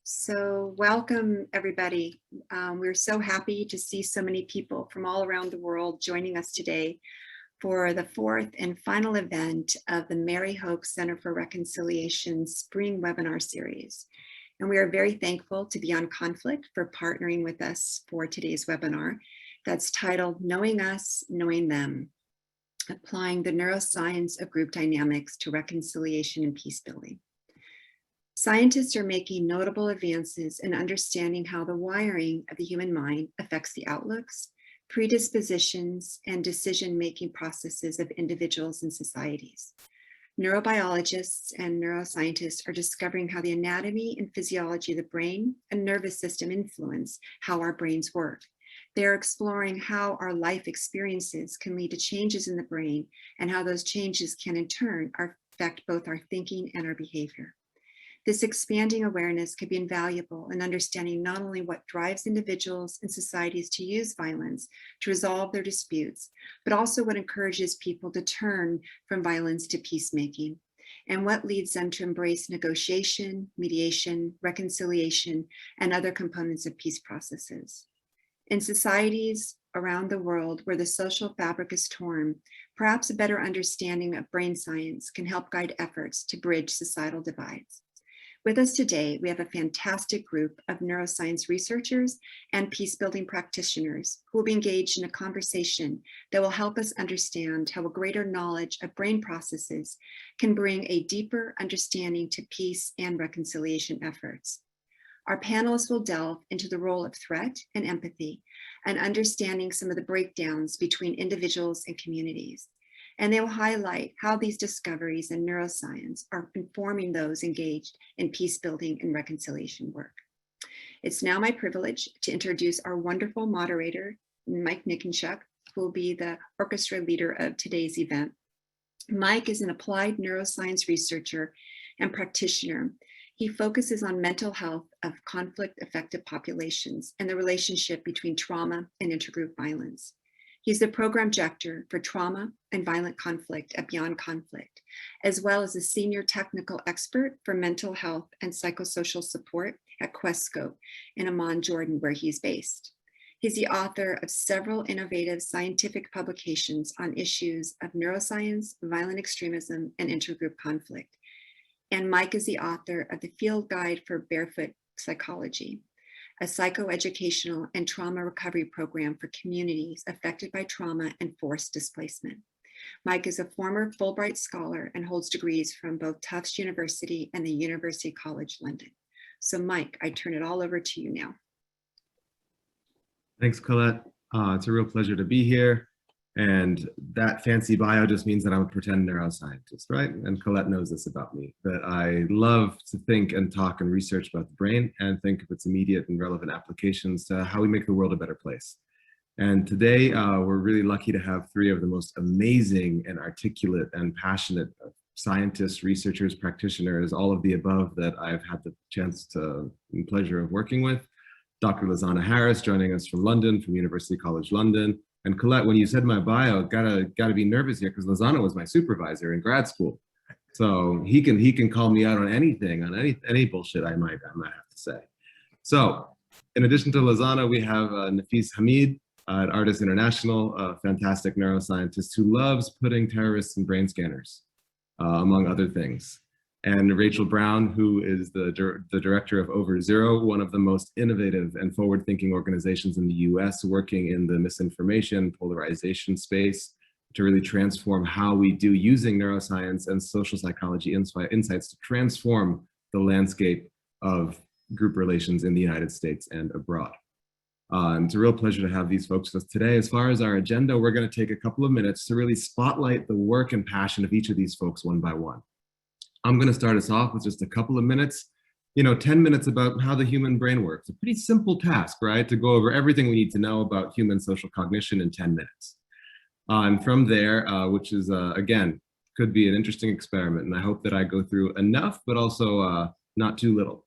So welcome, everybody. We're so happy to see so many people from all around the world joining us today for the fourth and final event of the Mary Hope Center for Reconciliation Spring Webinar Series. And we are very thankful to Beyond Conflict for partnering with us for today's webinar that's titled Knowing Us, Knowing Them, Applying the Neuroscience of Group Dynamics to Reconciliation and Peacebuilding. Scientists are making notable advances in understanding how the wiring of the human mind affects the outlooks, predispositions, and decision-making processes of individuals and societies. Neurobiologists and neuroscientists are discovering how the anatomy and physiology of the brain and nervous system influence how our brains work. They are exploring how our life experiences can lead to changes in the brain and how those changes can in turn affect both our thinking and our behavior. This expanding awareness could be invaluable in understanding not only what drives individuals and societies to use violence to resolve their disputes, but also what encourages people to turn from violence to peacemaking, and what leads them to embrace negotiation, mediation, reconciliation, and other components of peace processes. In societies around the world where the social fabric is torn, perhaps a better understanding of brain science can help guide efforts to bridge societal divides. With us today, we have a fantastic group of neuroscience researchers and peacebuilding practitioners who will be engaged in a conversation that will help us understand how a greater knowledge of brain processes can bring a deeper understanding to peace and reconciliation efforts. Our panelists will delve into the role of threat and empathy and understanding some of the breakdowns between individuals and communities. And they will highlight how these discoveries in neuroscience are informing those engaged in peacebuilding and reconciliation work. It's now my privilege to introduce our wonderful moderator, Mike Nickenchuk, who will be the orchestra leader of today's event. Mike is an applied neuroscience researcher and practitioner. He focuses on mental health of conflict-affected populations and the relationship between trauma and intergroup violence. He's the program director for trauma and violent conflict at Beyond Conflict, as well as a senior technical expert for mental health and psychosocial support at QuestScope in Amman, Jordan, where he's based. He's the author of several innovative scientific publications on issues of neuroscience, violent extremism, and intergroup conflict. And Mike is the author of the Field Guide for Barefoot Psychology, a psychoeducational and trauma recovery program for communities affected by trauma and forced displacement. Mike is a former Fulbright scholar and holds degrees from both Tufts University and the University College London. So Mike, I turn it all over to you now. Thanks, Colette. It's a real pleasure to be here. And that fancy bio just means that I'm a pretend neuroscientist, right? And Colette knows this about me, that I love to think and talk and research about the brain and think of its immediate and relevant applications to how we make the world a better place. And today, we're really lucky to have three of the most amazing and articulate and passionate scientists, researchers, practitioners, all of the above that I've had the chance to and pleasure of working with. Dr. Lizana Harris joining us from London, from University College London. And Colette, when you said my bio, gotta be nervous here because Lizana was my supervisor in grad school, so he can call me out on anything, on any bullshit I might have to say. So, in addition to Lizana, we have Nafis Hamid at Artists International, a fantastic neuroscientist who loves putting terrorists in brain scanners, among other things. And Rachel Brown, who is the director of Over Zero, one of the most innovative and forward-thinking organizations in the US, working in the misinformation, polarization space to really transform how we do using neuroscience and social psychology insights to transform the landscape of group relations in the United States and abroad. It's a real pleasure to have these folks with us today. As far as our agenda, we're going to take a couple of minutes to really spotlight the work and passion of each of these folks one by one. I'm going to start us off with just a couple of minutes, 10 minutes about how the human brain works. A pretty simple task, right? To go over everything we need to know about human social cognition in 10 minutes. And from there, which is, again, could be an interesting experiment. And I hope that I go through enough, but also not too little.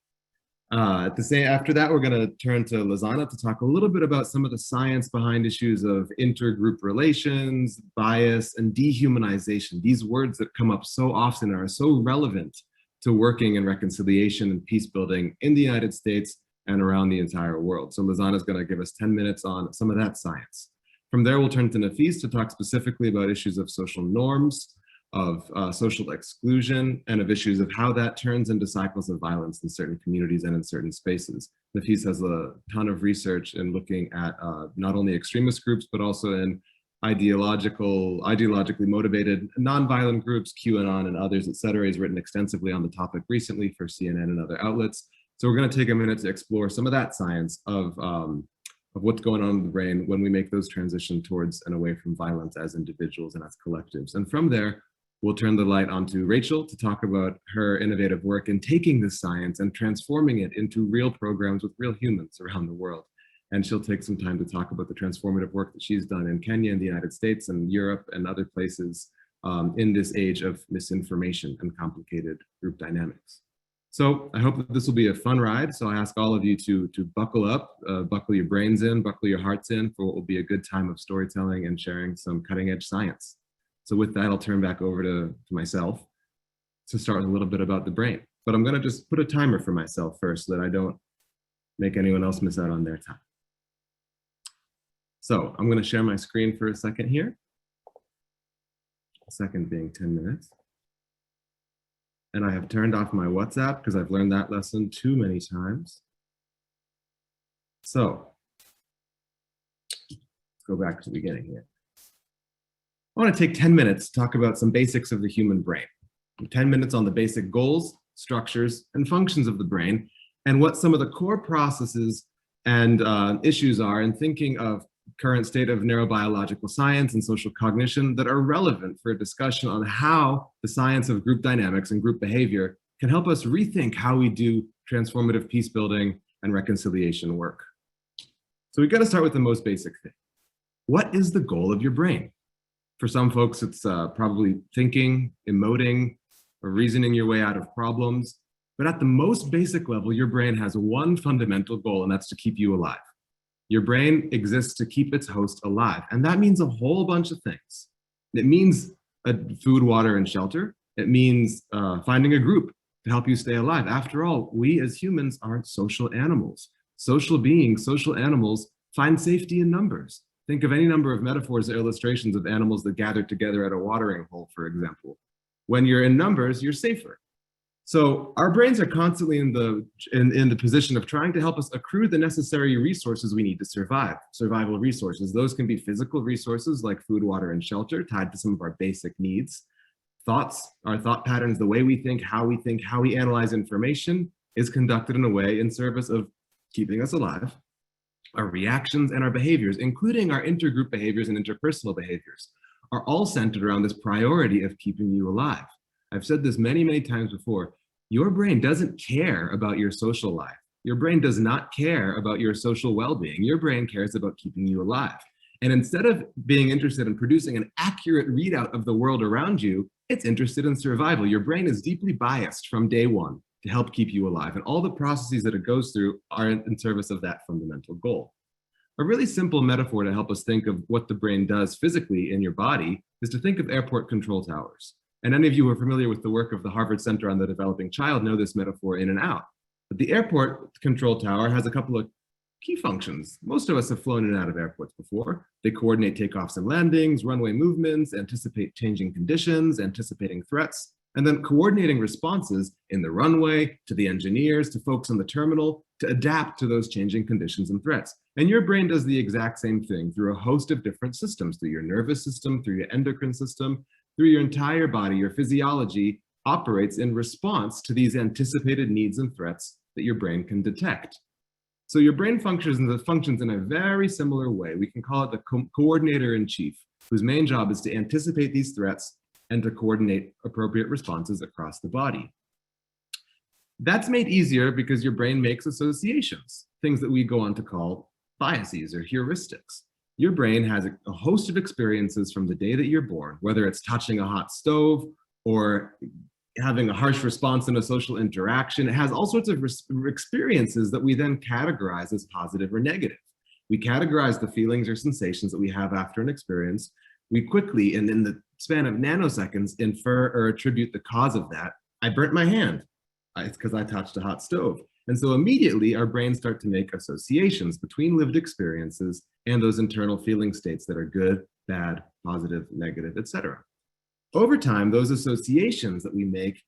After that, we're going to turn to Lizana to talk a little bit about some of the science behind issues of intergroup relations, bias, and dehumanization. These words that come up so often are so relevant to working in reconciliation and peace building in the United States and around the entire world. So Lizana is going to give us 10 minutes on some of that science. From there, we'll turn to Nafis to talk specifically about issues of social norms, of social exclusion, and of issues of how that turns into cycles of violence in certain communities and in certain spaces. Nafis has a ton of research in looking at not only extremist groups, but also in ideologically motivated nonviolent groups, QAnon and others, et cetera. He's written extensively on the topic recently for CNN and other outlets. So we're going to take a minute to explore some of that science of what's going on in the brain when we make those transition towards and away from violence as individuals and as collectives. And from there, we'll turn the light onto Rachel to talk about her innovative work in taking this science and transforming it into real programs with real humans around the world. And she'll take some time to talk about the transformative work that she's done in Kenya and the United States and Europe and other places in this age of misinformation and complicated group dynamics. So I hope that this will be a fun ride. So I ask all of you to buckle up, buckle your brains in, buckle your hearts in for what will be a good time of storytelling and sharing some cutting edge science. So with that, I'll turn back over to myself to start with a little bit about the brain. But I'm going to just put a timer for myself first so that I don't make anyone else miss out on their time. So I'm going to share my screen for a second here. A second being 10 minutes. And I have turned off my WhatsApp because I've learned that lesson too many times. So let's go back to the beginning here. I want to take 10 minutes to talk about some basics of the human brain. 10 minutes on the basic goals, structures, and functions of the brain, and what some of the core processes and issues are in thinking of current state of neurobiological science and social cognition that are relevant for a discussion on how the science of group dynamics and group behavior can help us rethink how we do transformative peace building and reconciliation work. So we've got to start with the most basic thing. What is the goal of your brain? For some folks, it's probably thinking, emoting, or reasoning your way out of problems. But at the most basic level, your brain has one fundamental goal, and that's to keep you alive. Your brain exists to keep its host alive. And that means a whole bunch of things. It means food, water, and shelter. It means finding a group to help you stay alive. After all, we as humans are social animals. Social beings, social animals find safety in numbers. Think of any number of metaphors or illustrations of animals that gather together at a watering hole, for example. When you're in numbers, you're safer. So our brains are constantly in the position of trying to help us accrue the necessary resources we need to survive. Survival resources. Those can be physical resources like food, water, and shelter, tied to some of our basic needs. Thoughts, our thought patterns, the way we think, how we analyze information is conducted in a way in service of keeping us alive. Our reactions and our behaviors, including our intergroup behaviors and interpersonal behaviors, are all centered around this priority of keeping you alive. I've said this many, many times before. Your brain doesn't care about your social life. Your brain does not care about your social well-being. Your brain cares about keeping you alive. And instead of being interested in producing an accurate readout of the world around you, it's interested in survival. Your brain is deeply biased from day one to help keep you alive. And all the processes that it goes through are in service of that fundamental goal. A really simple metaphor to help us think of what the brain does physically in your body is to think of airport control towers. And any of you who are familiar with the work of the Harvard Center on the Developing Child know this metaphor in and out. But the airport control tower has a couple of key functions. Most of us have flown in and out of airports before. They coordinate takeoffs and landings, runway movements, anticipate changing conditions, anticipating threats, and then coordinating responses in the runway, to the engineers, to folks in the terminal, to adapt to those changing conditions and threats. And your brain does the exact same thing through a host of different systems, through your nervous system, through your endocrine system, through your entire body. Your physiology operates in response to these anticipated needs and threats that your brain can detect. So your brain functions in a very similar way. We can call it the coordinator in chief, whose main job is to anticipate these threats and to coordinate appropriate responses across the body. That's made easier because your brain makes associations, things that we go on to call biases or heuristics. Your brain has a host of experiences from the day that you're born, whether it's touching a hot stove or having a harsh response in a social interaction. It has all sorts of experiences that we then categorize as positive or negative. We categorize the feelings or sensations that we have after an experience. We quickly, and in the span of nanoseconds, infer or attribute the cause of that. I burnt my hand. It's because I touched a hot stove. And so immediately our brains start to make associations between lived experiences and those internal feeling states that are good, bad, positive, negative, etc. Over time, those associations that we make,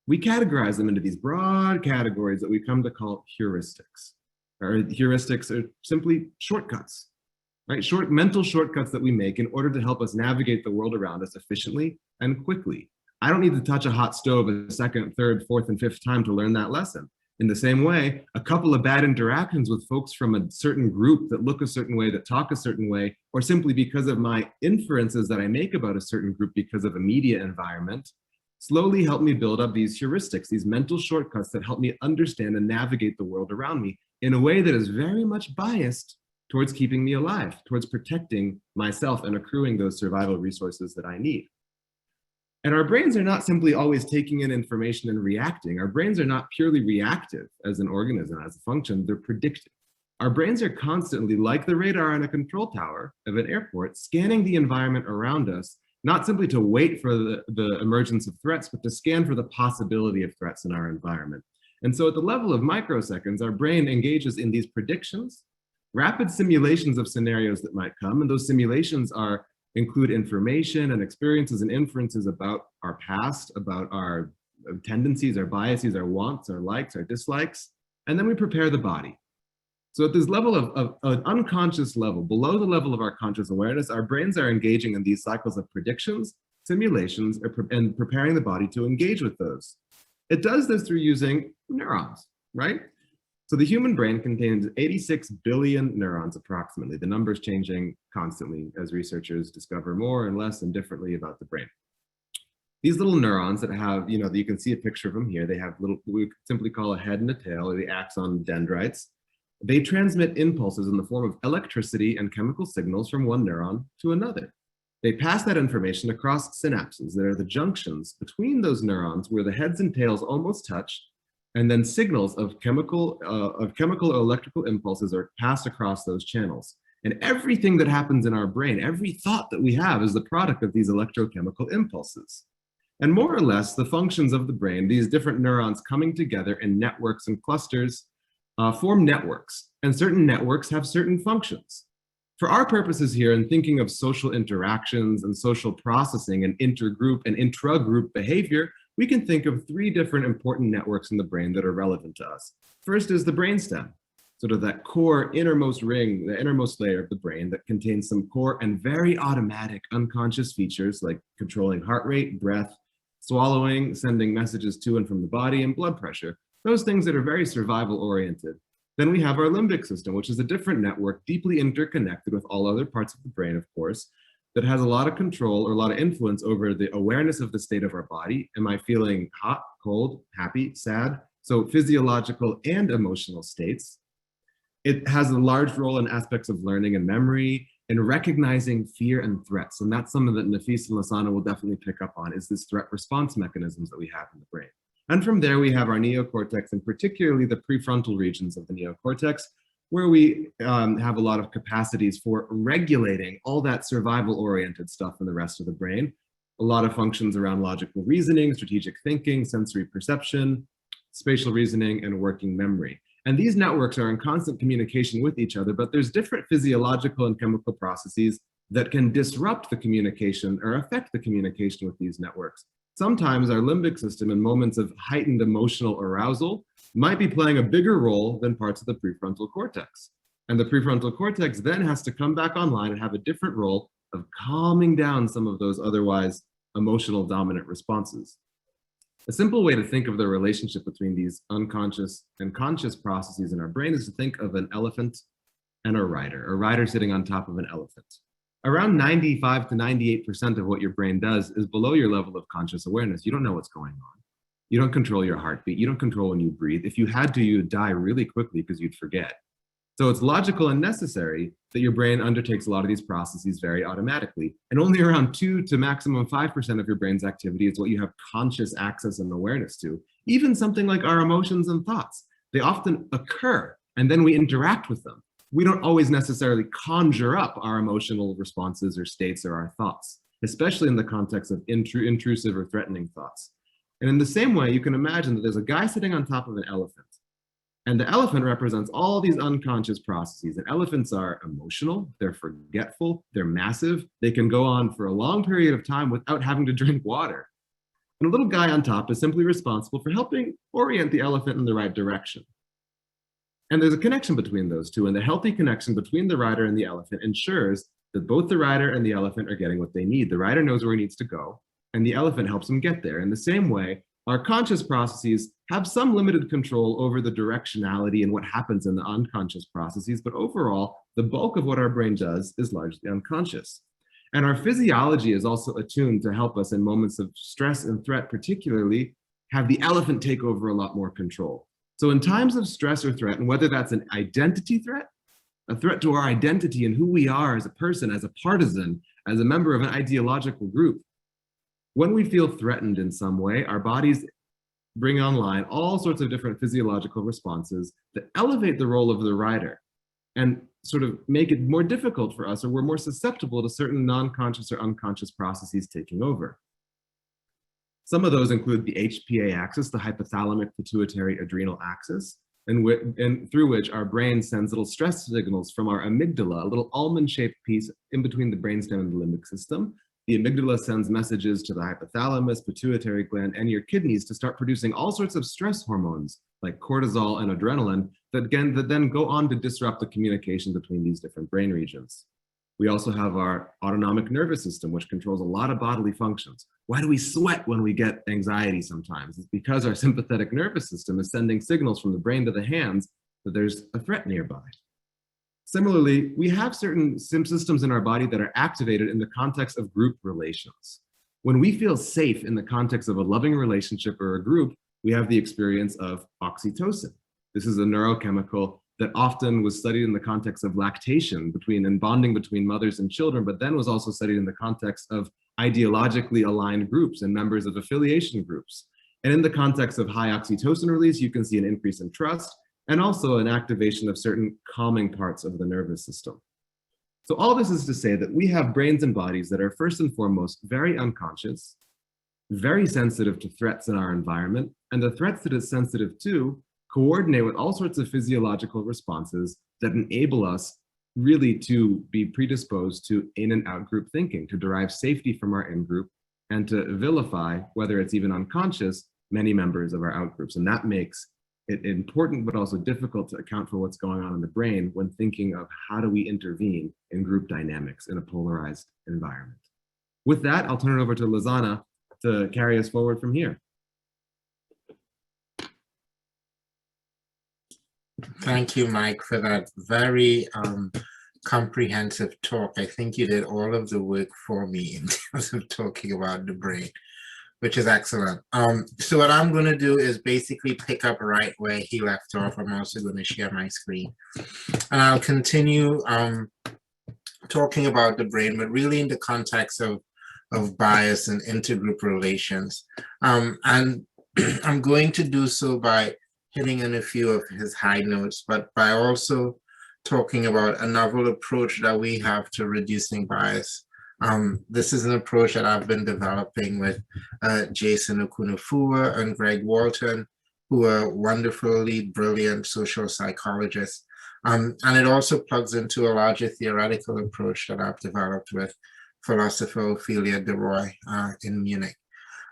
we categorize them into these broad categories that we come to call heuristics. Or heuristics are simply shortcuts, right? Mental shortcuts that we make in order to help us navigate the world around us efficiently and quickly. I don't need to touch a hot stove a second, third, fourth, and fifth time to learn that lesson. In the same way, a couple of bad interactions with folks from a certain group that look a certain way, that talk a certain way, or simply because of my inferences that I make about a certain group because of a media environment, slowly help me build up these heuristics, these mental shortcuts that help me understand and navigate the world around me in a way that is very much biased towards keeping me alive, towards protecting myself and accruing those survival resources that I need. And our brains are not simply always taking in information and reacting. Our brains are not purely reactive as an organism, as a function, they're predictive. Our brains are constantly, like the radar on a control tower of an airport, scanning the environment around us, not simply to wait for the emergence of threats, but to scan for the possibility of threats in our environment. And so at the level of microseconds, our brain engages in these predictions, rapid simulations of scenarios that might come, and those simulations include information and experiences and inferences about our past, about our tendencies, our biases, our wants, our likes, our dislikes, and then we prepare the body. So at this level of an unconscious level, below the level of our conscious awareness, our brains are engaging in these cycles of predictions, simulations, and preparing the body to engage with those. It does this through using neurons, right? So the human brain contains 86 billion neurons approximately. The number's changing constantly as researchers discover more and less and differently about the brain. These little neurons that have, you can see a picture of them here. They have little, we could simply call a head and a tail, or the axon dendrites. They transmit impulses in the form of electricity and chemical signals from one neuron to another. They pass that information across synapses that are the junctions between those neurons where the heads and tails almost touch, and then signals of chemical or electrical impulses are passed across those channels. And everything that happens in our brain, every thought that we have, is the product of these electrochemical impulses. And more or less, the functions of the brain, these different neurons coming together in networks and clusters, form networks. And certain networks have certain functions. For our purposes here, in thinking of social interactions and social processing and intergroup and intra-group behavior, we can think of three different important networks in the brain that are relevant to us. First is the brainstem, sort of that core innermost ring, the innermost layer of the brain that contains some core and very automatic unconscious features like controlling heart rate, breath, swallowing, sending messages to and from the body, and blood pressure. Those things that are very survival oriented. Then we have our limbic system, which is a different network, deeply interconnected with all other parts of the brain, of course, that has a lot of control or a lot of influence over the awareness of the state of our body. Am I feeling hot, cold, happy, sad? So physiological and emotional states. It has a large role in aspects of learning and memory, and recognizing fear and threats. And that's something that Nafis and Lasana will definitely pick up on, is this threat response mechanisms that we have in the brain. And from there, we have our neocortex, and particularly the prefrontal regions of the neocortex, where we have a lot of capacities for regulating all that survival-oriented stuff in the rest of the brain. A lot of functions around logical reasoning, strategic thinking, sensory perception, spatial reasoning, and working memory. And these networks are in constant communication with each other, but there's different physiological and chemical processes that can disrupt the communication or affect the communication with these networks. Sometimes our limbic system, in moments of heightened emotional arousal, might be playing a bigger role than parts of the prefrontal cortex. And the prefrontal cortex then has to come back online and have a different role of calming down some of those otherwise emotional dominant responses. A simple way to think of the relationship between these unconscious and conscious processes in our brain is to think of an elephant and a rider sitting on top of an elephant. Around 95 to 98% of what your brain does is below your level of conscious awareness. You don't know what's going on. You don't control your heartbeat. You don't control when you breathe. If you had to, you'd die really quickly because you'd forget. So it's logical and necessary that your brain undertakes a lot of these processes very automatically. And only around 2 to maximum 5% of your brain's activity is what you have conscious access and awareness to. Even something like our emotions and thoughts, they often occur and then we interact with them. We don't always necessarily conjure up our emotional responses or states or our thoughts, especially in the context of intrusive or threatening thoughts. And in the same way, you can imagine that there's a guy sitting on top of an elephant. And the elephant represents all these unconscious processes. And elephants are emotional, they're forgetful, they're massive. They can go on for a long period of time without having to drink water. And a little guy on top is simply responsible for helping orient the elephant in the right direction. And there's a connection between those two. And the healthy connection between the rider and the elephant ensures that both the rider and the elephant are getting what they need. The rider knows where he needs to go, and the elephant helps him get there. In the same way, our conscious processes have some limited control over the directionality and what happens in the unconscious processes, but overall, the bulk of what our brain does is largely unconscious. And our physiology is also attuned to help us in moments of stress and threat, particularly have the elephant take over a lot more control. So in times of stress or threat, and whether that's an identity threat, a threat to our identity and who we are as a person, as a partisan, as a member of an ideological group, when we feel threatened in some way, our bodies bring online all sorts of different physiological responses that elevate the role of the rider and sort of make it more difficult for us, or we're more susceptible to certain non-conscious or unconscious processes taking over. Some of those include the HPA axis, the hypothalamic pituitary adrenal axis, and through which our brain sends little stress signals from our amygdala, a little almond-shaped piece in between the brainstem and the limbic system. The amygdala sends messages to the hypothalamus, pituitary gland, and your kidneys to start producing all sorts of stress hormones like cortisol and adrenaline that then go on to disrupt the communication between these different brain regions. We also have our autonomic nervous system, which controls a lot of bodily functions. Why do we sweat when we get anxiety sometimes? It's because our sympathetic nervous system is sending signals from the brain to the hands that there's a threat nearby. Similarly, we have certain systems in our body that are activated in the context of group relations. When we feel safe in the context of a loving relationship or a group, we have the experience of oxytocin. This is a neurochemical that often was studied in the context of lactation and bonding between mothers and children, but then was also studied in the context of ideologically aligned groups and members of affiliation groups. And in the context of high oxytocin release, you can see an increase in trust and also an activation of certain calming parts of the nervous system. So all this is to say that we have brains and bodies that are first and foremost very unconscious, very sensitive to threats in our environment, and the threats that it's sensitive to coordinate with all sorts of physiological responses that enable us really to be predisposed to in and out group thinking, to derive safety from our in-group, and to vilify, whether it's even unconscious, many members of our out-groups. And that makes it important, but also difficult to account for what's going on in the brain when thinking of how do we intervene in group dynamics in a polarized environment. With that, I'll turn it over to Lizana to carry us forward from here. Thank you, Mike, for that very comprehensive talk. I think you did all of the work for me in terms of talking about the brain, which is excellent. So what I'm going to do is basically pick up right where he left off. I'm also going to share my screen. And I'll continue talking about the brain, but really in the context of bias and intergroup relations. And I'm going to do so by hitting on a few of his high notes, but by also talking about a novel approach that we have to reducing bias. This is an approach that I've been developing with Jason Okunufua and Greg Walton, who are wonderfully brilliant social psychologists. And it also plugs into a larger theoretical approach that I've developed with philosopher Ophelia de Roy in Munich.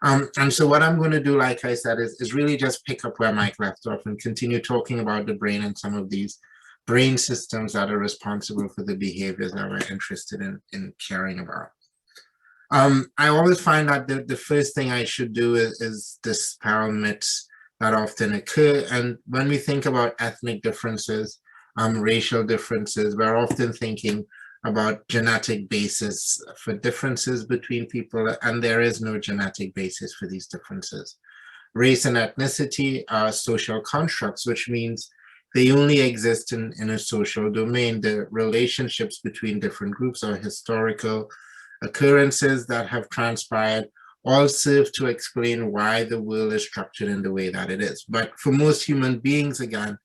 And so what I'm going to do, like I said, is really just pick up where Mike left off and continue talking about the brain and some of these brain systems that are responsible for the behaviors that we're interested in caring about. I always find that the first thing I should do is dispel myths that often occur. And when we think about ethnic differences, racial differences, we're often thinking about genetic basis for differences between people, and there is no genetic basis for these differences. Race and ethnicity are social constructs, which means they only exist in a social domain. The relationships between different groups are historical occurrences that have transpired, all serve to explain why the world is structured in the way that it is. But for most human beings, again,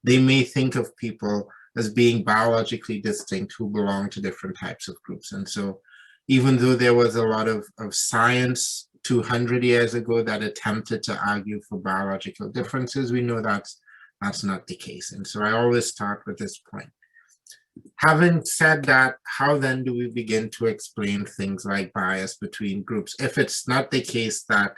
they may think of people as being biologically distinct who belong to different types of groups. And so even though there was a lot of science 200 years ago that attempted to argue for biological differences. We know that's not the case. And so I always start with this point. Having said that, how then do we begin to explain things like bias between groups? If it's not the case that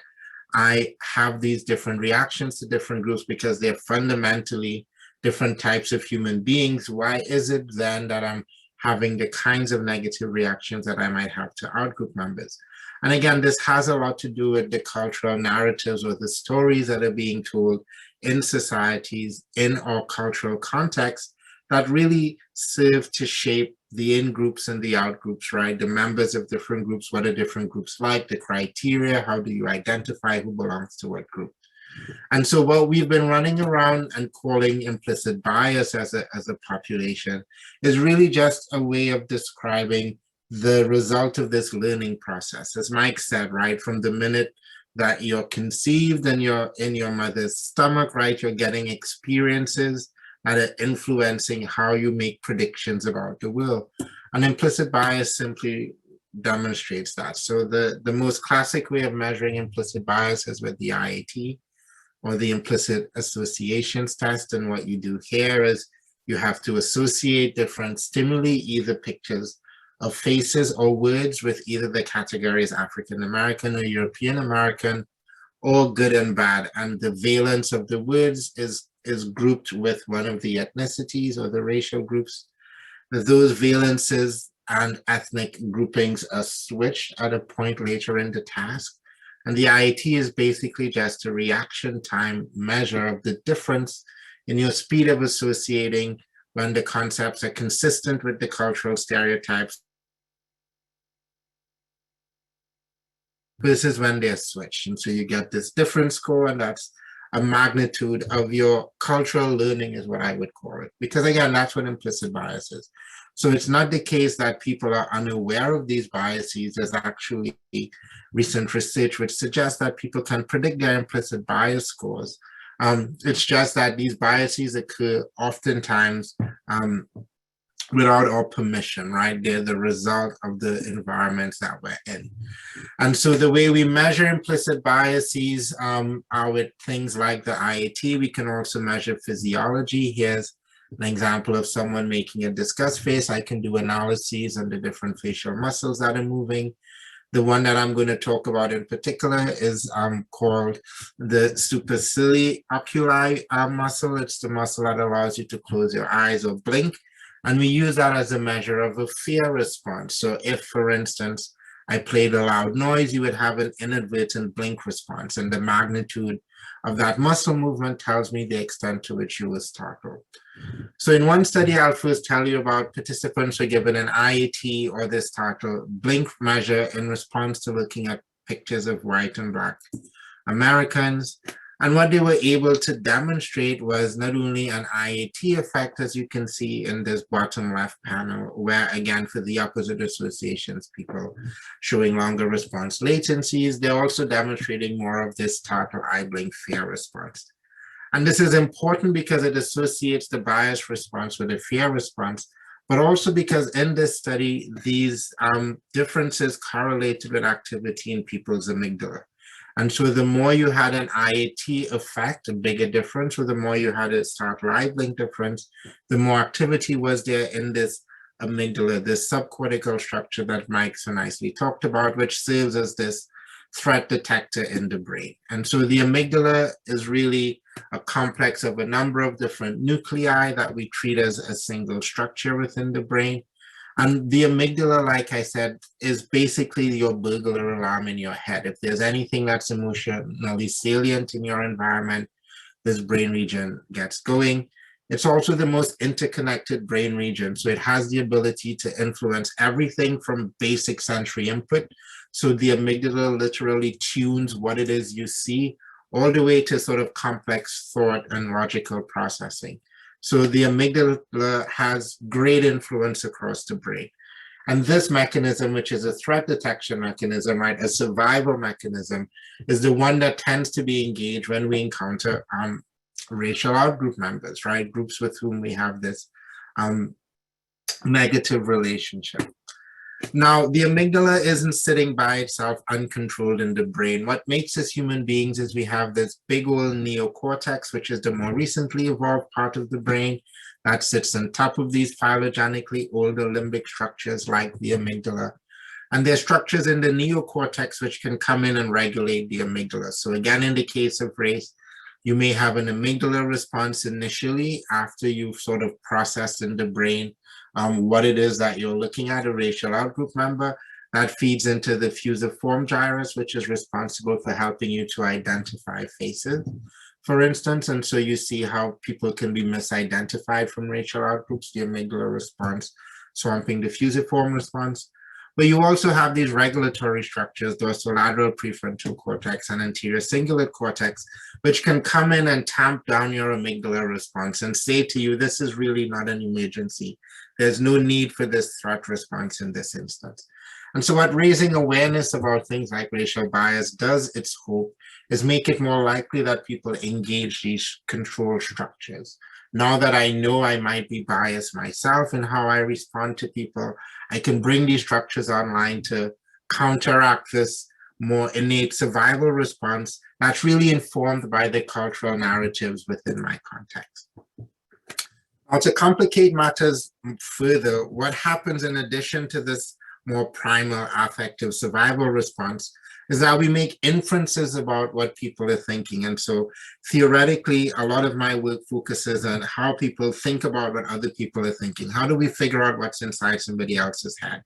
I have these different reactions to different groups because they're fundamentally different types of human beings, why is it then that I'm having the kinds of negative reactions that I might have to outgroup members? And again, this has a lot to do with the cultural narratives or the stories that are being told in societies, in our cultural context, that really serve to shape the in-groups and the out-groups, right? The members of different groups, what are different groups like, the criteria, how do you identify who belongs to what group? And so what we've been running around and calling implicit bias as a population is really just a way of describing the result of this learning process. As Mike said, right, from the minute that you're conceived and you're in your mother's stomach, right, you're getting experiences that are influencing how you make predictions about the world. And implicit bias simply demonstrates that. So the most classic way of measuring implicit bias is with the IAT, or the implicit associations test. And what you do here is you have to associate different stimuli, either pictures of faces or words, with either the categories African American or European American, or good and bad. And the valence of the words is grouped with one of the ethnicities or the racial groups. Those valences and ethnic groupings are switched at a point later in the task. And the IAT is basically just a reaction time measure of the difference in your speed of associating when the concepts are consistent with the cultural stereotypes versus when they're switched. And so you get this difference score, and that's a magnitude of your cultural learning is what I would call it. Because again, that's what implicit bias is. So it's not the case that people are unaware of these biases. There's actually recent research which suggests that people can predict their implicit bias scores. It's just that these biases occur oftentimes without our permission, right? They're the result of the environments that we're in. And so the way we measure implicit biases are with things like the IAT. We can also measure physiology. Here's an example of someone making a disgust face. I can do analyses on the different facial muscles that are moving. The one that I'm going to talk about in particular is called the supercilii oculi muscle. It's the muscle that allows you to close your eyes or blink. And we use that as a measure of a fear response. So if, for instance, I played a loud noise, you would have an inadvertent blink response. And the magnitude of that muscle movement tells me the extent to which you were startled. So in one study, I'll first tell you about participants who were given an IAT or the startle blink measure in response to looking at pictures of white and Black Americans. And what they were able to demonstrate was not only an IAT effect, as you can see in this bottom left panel, where again, for the opposite associations, people showing longer response latencies, they're also demonstrating more of this startle eye blink fear response. And this is important because it associates the bias response with a fear response, but also because in this study, these differences correlated with activity in people's amygdala. And so the more you had an IAT effect, a bigger difference, or the more you had a startle eye blink difference, the more activity was there in this amygdala, this subcortical structure that Mike so nicely talked about, which serves as this threat detector in the brain. And so the amygdala is really a complex of a number of different nuclei that we treat as a single structure within the brain. And the amygdala, like I said, is basically your burglar alarm in your head. If there's anything that's emotionally salient in your environment, this brain region gets going. It's also the most interconnected brain region. So it has the ability to influence everything from basic sensory input. So the amygdala literally tunes what it is you see, all the way to sort of complex thought and logical processing. So the amygdala has great influence across the brain. And this mechanism, which is a threat detection mechanism, right, a survival mechanism, is the one that tends to be engaged when we encounter racial outgroup members, right, groups with whom we have this negative relationship. Now, the amygdala isn't sitting by itself uncontrolled in the brain. What makes us human beings is we have this big old neocortex, which is the more recently evolved part of the brain that sits on top of these phylogenetically older limbic structures like the amygdala. And there are structures in the neocortex which can come in and regulate the amygdala. So again, in the case of race, you may have an amygdala response initially after you've sort of processed in the brain what it is that you're looking at, a racial outgroup member. That feeds into the fusiform gyrus, which is responsible for helping you to identify faces, for instance. And so you see how people can be misidentified from racial outgroups, the amygdala response swamping the fusiform response. But you also have these regulatory structures, dorsolateral prefrontal cortex and anterior cingulate cortex, which can come in and tamp down your amygdala response and say to you, this is really not an emergency. There's no need for this threat response in this instance. And so what raising awareness about things like racial bias does, its hope, is make it more likely that people engage these control structures. Now that I know I might be biased myself in how I respond to people, I can bring these structures online to counteract this more innate survival response that's really informed by the cultural narratives within my context. Now, to complicate matters further, what happens in addition to this more primal affective survival response is that we make inferences about what people are thinking. And so theoretically, a lot of my work focuses on how people think about what other people are thinking. How do we figure out what's inside somebody else's head?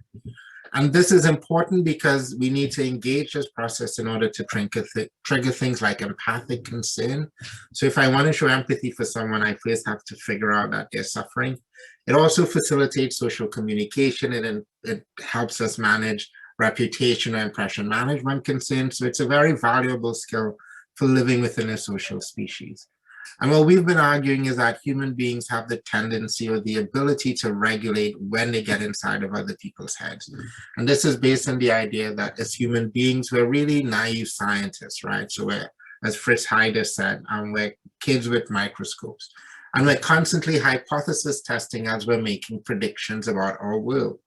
And this is important because we need to engage this process in order to trigger things like empathic concern. So if I want to show empathy for someone, I first have to figure out that they're suffering. It also facilitates social communication, and it helps us manage reputation or impression management concerns. So it's a very valuable skill for living within a social species. And what we've been arguing is that human beings have the tendency or the ability to regulate when they get inside of other people's heads. And this is based on the idea that as human beings, we're really naive scientists, right? So we're, as Fritz Heider said, we're kids with microscopes. And we're constantly hypothesis testing as we're making predictions about our world.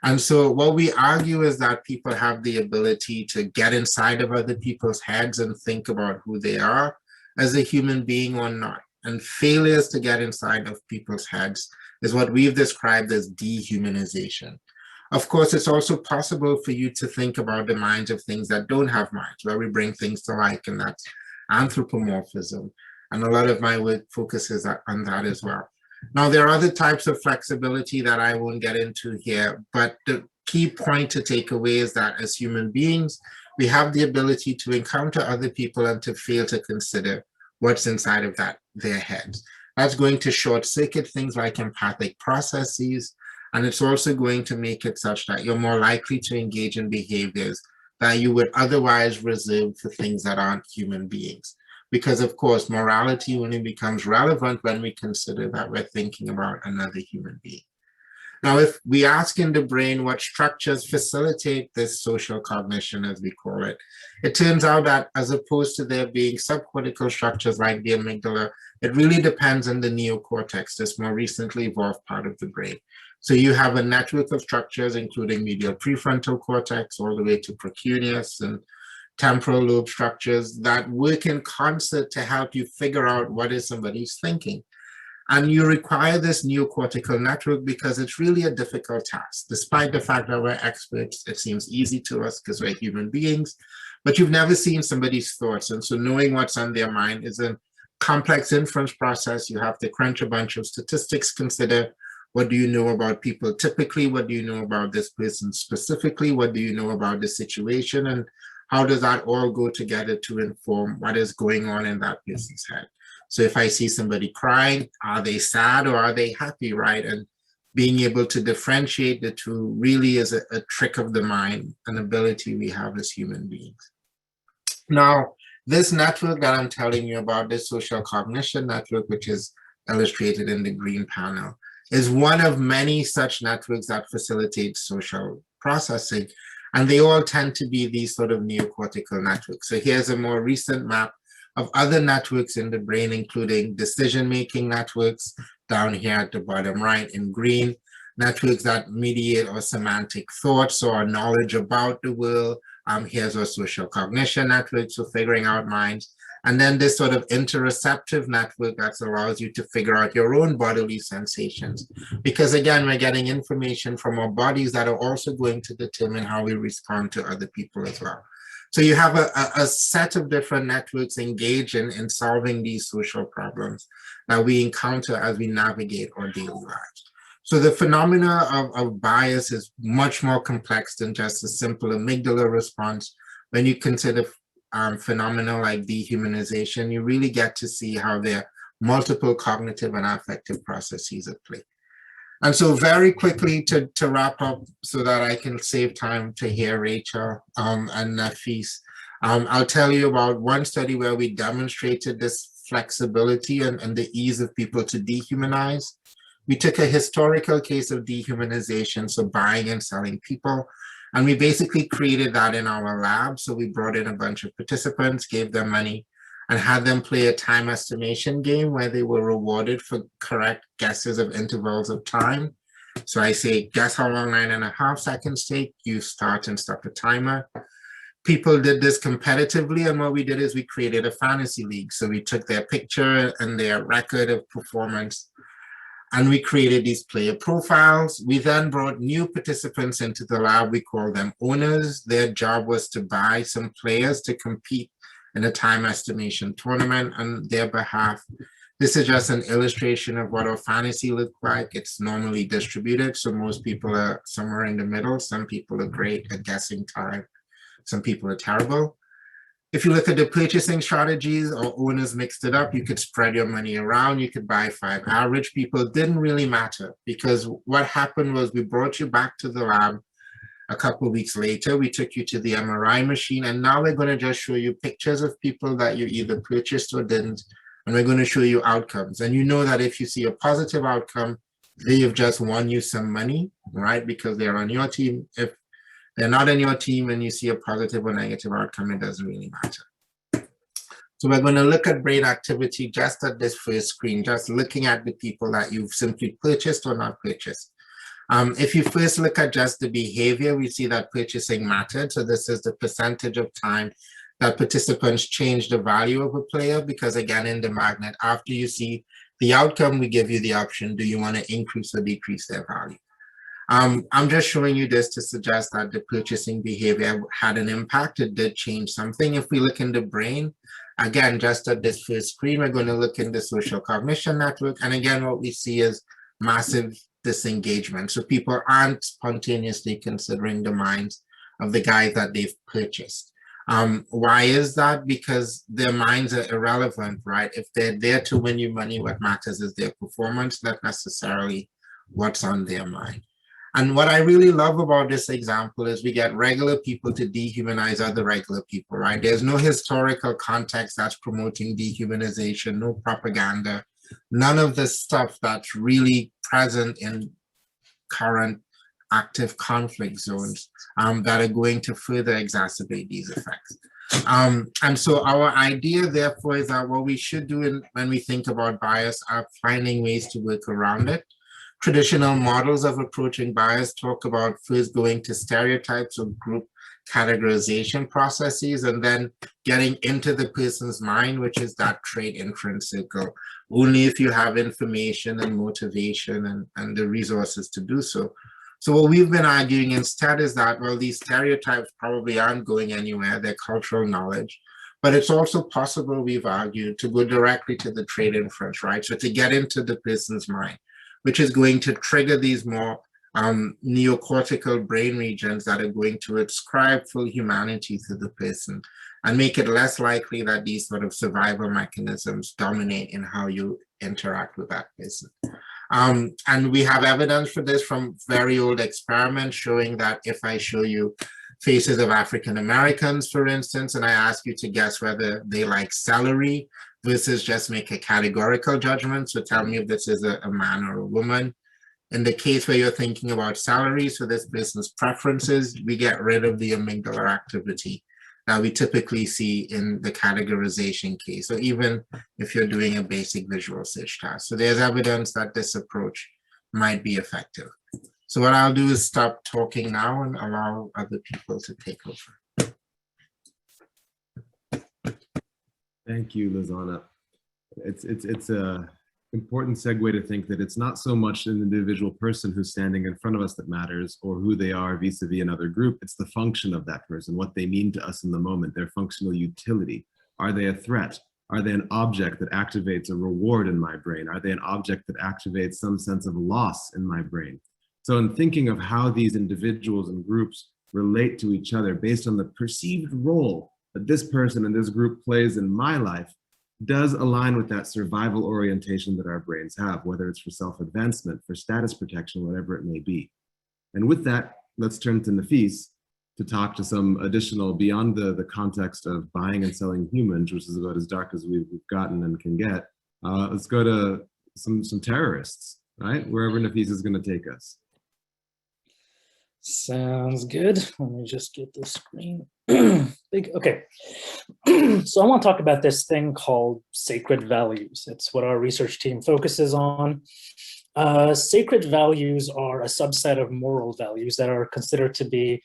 And so what we argue is that people have the ability to get inside of other people's heads and think about who they are as a human being or not. And failures to get inside of people's heads is what we've described as dehumanization. Of course, it's also possible for you to think about the minds of things that don't have minds, where we bring things to light, and that's anthropomorphism. And a lot of my work focuses on that as well. Now, there are other types of flexibility that I won't get into here, but the key point to take away is that as human beings, we have the ability to encounter other people and to fail to consider what's inside of their heads. That's going to short circuit things like empathic processes, and it's also going to make it such that you're more likely to engage in behaviors that you would otherwise reserve for things that aren't human beings. Because of course, morality only becomes relevant when we consider that we're thinking about another human being. Now, if we ask in the brain what structures facilitate this social cognition, as we call it, it turns out that as opposed to there being subcortical structures like the amygdala, it really depends on the neocortex, this more recently evolved part of the brain. So you have a network of structures, including medial prefrontal cortex, all the way to precuneus and temporal lobe structures that work in concert to help you figure out what is somebody's thinking. And you require this neocortical network because it's really a difficult task. Despite the fact that we're experts, it seems easy to us because we're human beings, but you've never seen somebody's thoughts. And so knowing what's on their mind is a complex inference process. You have to crunch a bunch of statistics, consider what do you know about people typically, what do you know about this person specifically, what do you know about the situation, and how does that all go together to inform what is going on in that person's head. So if I see somebody crying, are they sad or are they happy, right? And being able to differentiate the two really is a trick of the mind, an ability we have as human beings. Now, this network that I'm telling you about, this social cognition network, which is illustrated in the green panel, is one of many such networks that facilitate social processing. And they all tend to be these sort of neocortical networks. So here's a more recent map of other networks in the brain, including decision-making networks down here at the bottom right in green. networks that mediate our semantic thoughts or knowledge about the world. Here's our social cognition network, so figuring out minds. And then this sort of interoceptive network that allows you to figure out your own bodily sensations. Because again, we're getting information from our bodies that are also going to determine how we respond to other people as well. So you have a set of different networks engaging in solving these social problems that we encounter as we navigate our daily lives. So the phenomena of bias is much more complex than just a simple amygdala response. When you consider phenomena like dehumanization, you really get to see how there are multiple cognitive and affective processes at play. And so very quickly to wrap up so that I can save time to hear Rachel and Nafis, I'll tell you about one study where we demonstrated this flexibility and the ease of people to dehumanize. We took a historical case of dehumanization, so buying and selling people, and we basically created that in our lab. So we brought in a bunch of participants, gave them money, and had them play a time estimation game where they were rewarded for correct guesses of intervals of time. So I say, guess how long 9.5 seconds take? You start and stop a timer. People did this competitively, and what we did is we created a fantasy league. So we took their picture and their record of performance, and we created these player profiles. We then brought new participants into the lab. We call them owners. Their job was to buy some players to compete in a time estimation tournament on their behalf. This is just an illustration of what our fantasy look like. It's normally distributed, so most people are somewhere in the middle. Some people are great at guessing time. Some people are terrible. If you look at the purchasing strategies, our owners mixed it up. You could spread your money around. You could buy 5 average people. It didn't really matter, because what happened was we brought you back to the lab. A couple of weeks later, we took you to the MRI machine, and now we're going to just show you pictures of people that you either purchased or didn't, and we're going to show you outcomes. And you know that if you see a positive outcome, they've just won you some money, right? Because they're on your team. If they're not on your team and you see a positive or negative outcome, it doesn't really matter. So we're going to look at brain activity just at this first screen, just looking at the people that you've simply purchased or not purchased. If you first look at just the behavior, we see that purchasing mattered. So this is the percentage of time that participants change the value of a player, because again, in the magnet, after you see the outcome, we give you the option, do you want to increase or decrease their value? I'm just showing you this to suggest that the purchasing behavior had an impact. It did change something. If we look in the brain, again, just at this first screen, we're going to look in the social cognition network. And again, what we see is massive disengagement. So people aren't spontaneously considering the minds of the guys that they've purchased. Why is that? Because their minds are irrelevant, right? If they're there to win you money, what matters is their performance, not necessarily what's on their mind. And what I really love about this example is we get regular people to dehumanize other regular people, right? There's no historical context that's promoting dehumanization, no propaganda, none of the stuff that's really present in current active conflict zones that are going to further exacerbate these effects. And so our idea, therefore, is that what we should do when we think about bias are finding ways to work around it. Traditional models of approaching bias talk about first going to stereotypes or group categorization processes, and then getting into the person's mind, which is that trait inference circle, only if you have information and motivation and the resources to do so. So what we've been arguing instead is that, well, these stereotypes probably aren't going anywhere, they're cultural knowledge, but it's also possible, we've argued, to go directly to the trait inference, right? So to get into the person's mind, which is going to trigger these more neocortical brain regions that are going to ascribe full humanity to the person and make it less likely that these sort of survival mechanisms dominate in how you interact with that person. And we have evidence for this from very old experiments showing that if I show you faces of African Americans, for instance, and I ask you to guess whether they like celery versus just make a categorical judgment, so tell me if this is a man or a woman. In the case where you're thinking about celery, so this person's preferences, we get rid of the amygdala activity that we typically see in the categorization case, or even if you're doing a basic visual search task. So there's evidence that this approach might be effective. So what I'll do is stop talking now and allow other people to take over. Thank you, Lizana. It's a important segue to think that it's not so much an individual person who's standing in front of us that matters, or who they are vis-a-vis another group. It's the function of that person, what they mean to us in the moment, their functional utility. Are they a threat? Are they an object that activates a reward in my brain? Are they an object that activates some sense of loss in my brain? So in thinking of how these individuals and groups relate to each other based on the perceived role that this person and this group plays in my life, does align with that survival orientation that our brains have, whether it's for self-advancement, for status protection, whatever it may be. And with that, let's turn to Nafis to talk to some additional, beyond the context of buying and selling humans, which is about as dark as we've gotten and can get. Let's go to some terrorists, right? Wherever Nafis is going to take us. Sounds good. Let me just get the screen big. Okay. So I want to talk about this thing called sacred values. It's what our research team focuses on. Sacred values are a subset of moral values that are considered to be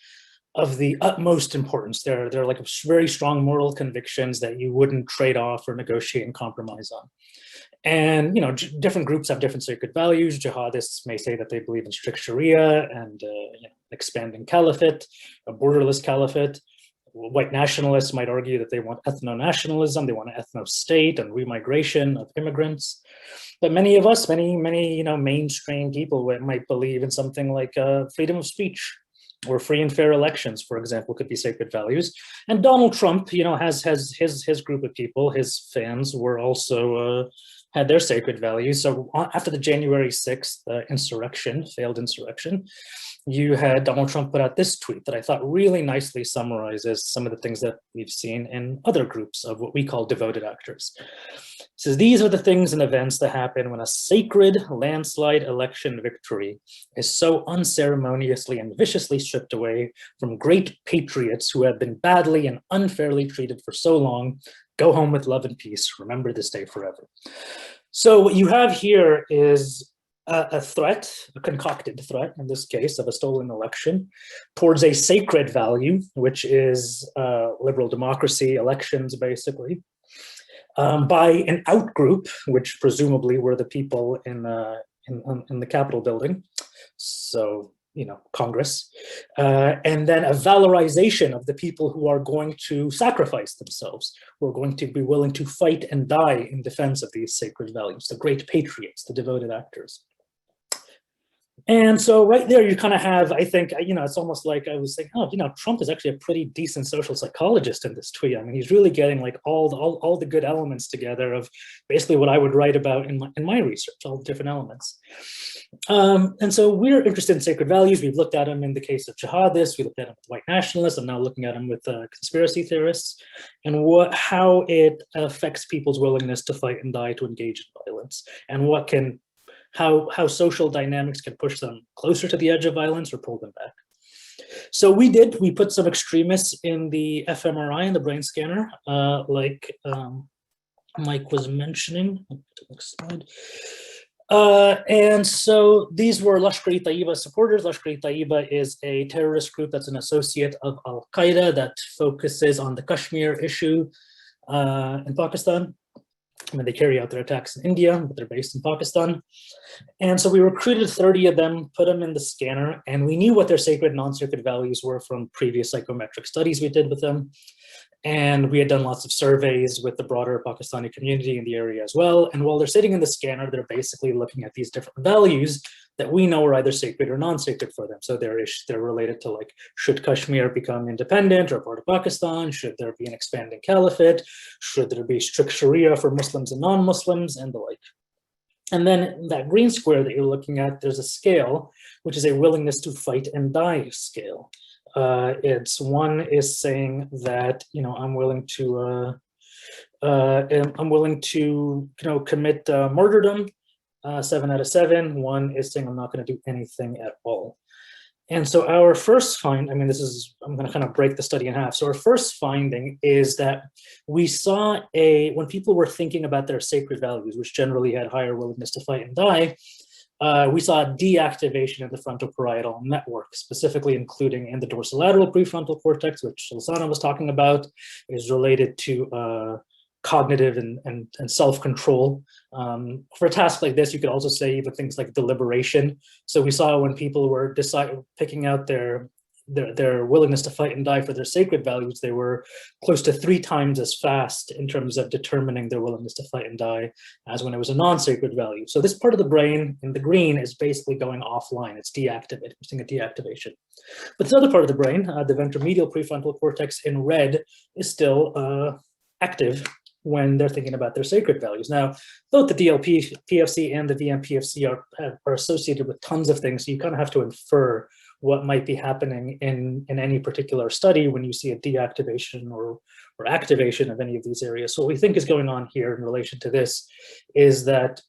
of the utmost importance. They're like very strong moral convictions that you wouldn't trade off or negotiate and compromise on. And, you know, different groups have different sacred values. Jihadists may say that they believe in strict Sharia and expanding caliphate, a borderless caliphate. White nationalists might argue that they want ethno-nationalism, they want an ethno-state and remigration of immigrants. But many of us, many mainstream people might believe in something like freedom of speech, or free and fair elections, for example, could be sacred values. And Donald Trump, has his group of people, his fans were also had their sacred values. So after the January 6th failed insurrection, you had Donald Trump put out this tweet that I thought really nicely summarizes some of the things that we've seen in other groups of what we call devoted actors. It says, these are the things and events that happen when a sacred landslide election victory is so unceremoniously and viciously stripped away from great patriots who have been badly and unfairly treated for so long. Go home with love and peace. Remember this day forever. So what you have here is a threat, a concocted threat, in this case, of a stolen election towards a sacred value, which is liberal democracy, elections, basically, by an outgroup, which presumably were the people in the Capitol building. So, Congress, and then a valorization of the people who are going to sacrifice themselves, who are going to be willing to fight and die in defense of these sacred values, the great patriots, the devoted actors. And so right there, you kind of have, I think, it's almost like I was thinking, Trump is actually a pretty decent social psychologist in this tweet. I mean, he's really getting like all the good elements together of basically what I would write about in my research, all the different elements. And so we're interested in sacred values. We've looked at them in the case of jihadists. We looked at them with white nationalists. I'm now looking at them with conspiracy theorists, and how it affects people's willingness to fight and die, to engage in violence, and how social dynamics can push them closer to the edge of violence or pull them back. So we put some extremists in the fMRI, in the brain scanner, like Mike was mentioning. Next slide. And so these were Lashkar-e-Taiba supporters. Lashkar-e-Taiba is a terrorist group that's an associate of Al-Qaeda that focuses on the Kashmir issue in Pakistan. I mean, they carry out their attacks in India, but they're based in Pakistan. And so we recruited 30 of them, put them in the scanner, and we knew what their sacred and non-sacred values were from previous psychometric studies we did with them. And we had done lots of surveys with the broader Pakistani community in the area as well. And while they're sitting in the scanner, they're basically looking at these different values that we know are either sacred or non-sacred for them. So they're related to, like, should Kashmir become independent or part of Pakistan? Should there be an expanding caliphate? Should there be strict Sharia for Muslims and non-Muslims, and the like? And then in that green square that you're looking at, there's a scale, which is a willingness to fight and die scale. One is saying that, I'm willing to commit martyrdom, 7 out of 7. One is saying I'm not going to do anything at all. And so our first I'm going to kind of break the study in half. So our first finding is that we saw when people were thinking about their sacred values, which generally had higher willingness to fight and die, we saw deactivation in the frontal-parietal network, specifically including in the dorsolateral prefrontal cortex, which Lasana was talking about, is related to cognitive and self-control. For a task like this, you could also say even things like deliberation. So we saw when people were picking out their willingness to fight and die for their sacred values, they were close to 3 times as fast in terms of determining their willingness to fight and die as when it was a non-sacred value. So this part of the brain in the green is basically going offline. It's deactivated. We're seeing a deactivation. But this other part of the brain, the ventromedial prefrontal cortex in red, is still active when they're thinking about their sacred values. Now, both the DLP, PFC and the VMPFC are associated with tons of things, so you kind of have to infer what might be happening in any particular study when you see a deactivation or activation of any of these areas. So what we think is going on here in relation to this is that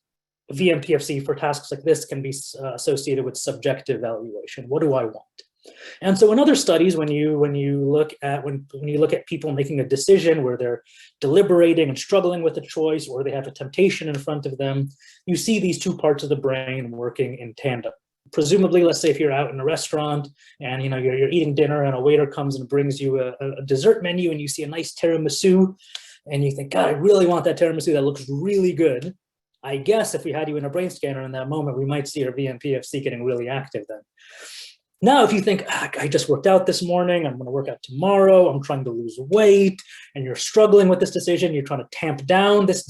VMPFC for tasks like this can be associated with subjective valuation. What do I want? And so in other studies, when you look at people making a decision where they're deliberating and struggling with a choice, or they have a temptation in front of them, you see these 2 parts of the brain working in tandem. Presumably, let's say if you're out in a restaurant and you're eating dinner and a waiter comes and brings you a dessert menu and you see a nice tiramisu and you think, God, I really want that tiramisu, that looks really good. I guess if we had you in a brain scanner in that moment, we might see your VMPFC getting really active then. Now, if you think, I just worked out this morning, I'm going to work out tomorrow, I'm trying to lose weight, and you're struggling with this decision, you're trying to tamp down this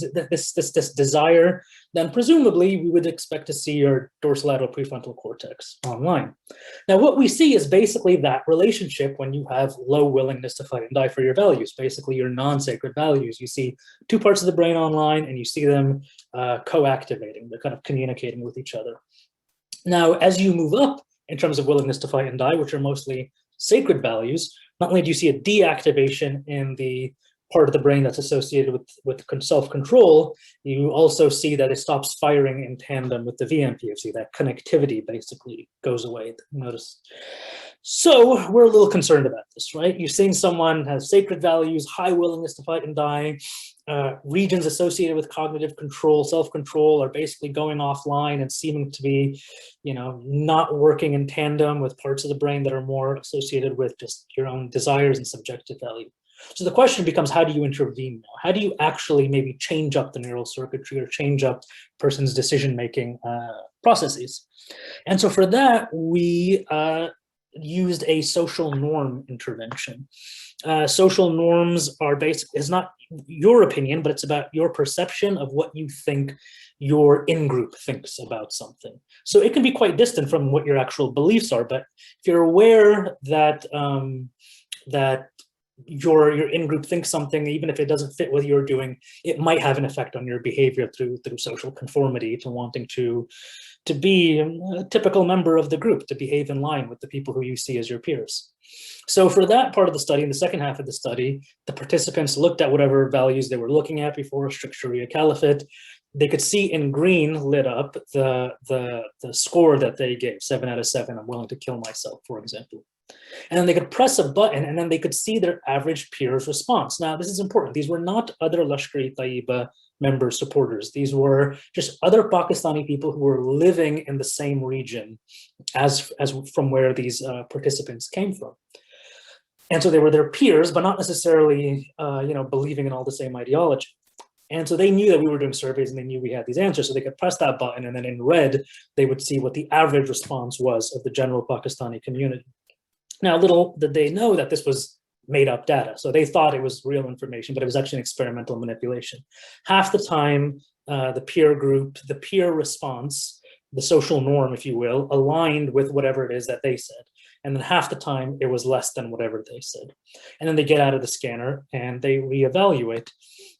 desire, then presumably we would expect to see your dorsolateral prefrontal cortex online. Now, what we see is basically that relationship when you have low willingness to fight and die for your values, basically your non-sacred values. You see 2 parts of the brain online, and you see them co-activating. They're kind of communicating with each other. Now, as you move up in terms of willingness to fight and die, which are mostly sacred values, not only do you see a deactivation in the part of the brain that's associated with self-control, you also see that it stops firing in tandem with the VMPFC. That connectivity basically goes away, notice. So we're a little concerned about this, right? You're seeing someone has sacred values, high willingness to fight and die, regions associated with cognitive control, self-control are basically going offline and seeming to be, not working in tandem with parts of the brain that are more associated with just your own desires and subjective value. So the question becomes, how do you intervene now? How do you actually maybe change up the neural circuitry or change up person's decision-making processes? And so for that, we used a social norm intervention. Social norms are is not your opinion, but it's about your perception of what you think your in-group thinks about something. So it can be quite distant from what your actual beliefs are, but if you're aware that that your in-group thinks something, even if it doesn't fit what you're doing, it might have an effect on your behavior through social conformity, to wanting to be a typical member of the group, to behave in line with the people who you see as your peers. So for that part of the study, in the second half of the study, the participants looked at whatever values they were looking at before, strict Sharia caliphate. They could see in green lit up the score that they gave, 7 out of 7, I'm willing to kill myself, for example. And then they could press a button and then they could see their average peers' response. Now, this is important. These were not other Lashkar-e-Taiba members, supporters. These were just other Pakistani people who were living in the same region as from where these participants came from. And so they were their peers, but not necessarily, believing in all the same ideology. And so they knew that we were doing surveys and they knew we had these answers, so they could press that button and then in red, they would see what the average response was of the general Pakistani community. Now, little did they know that this was made up data. So they thought it was real information, but it was actually an experimental manipulation. Half the time, the peer group, the peer response, the social norm, if you will, aligned with whatever it is that they said. And then half the time, it was less than whatever they said. And then they get out of the scanner and they reevaluate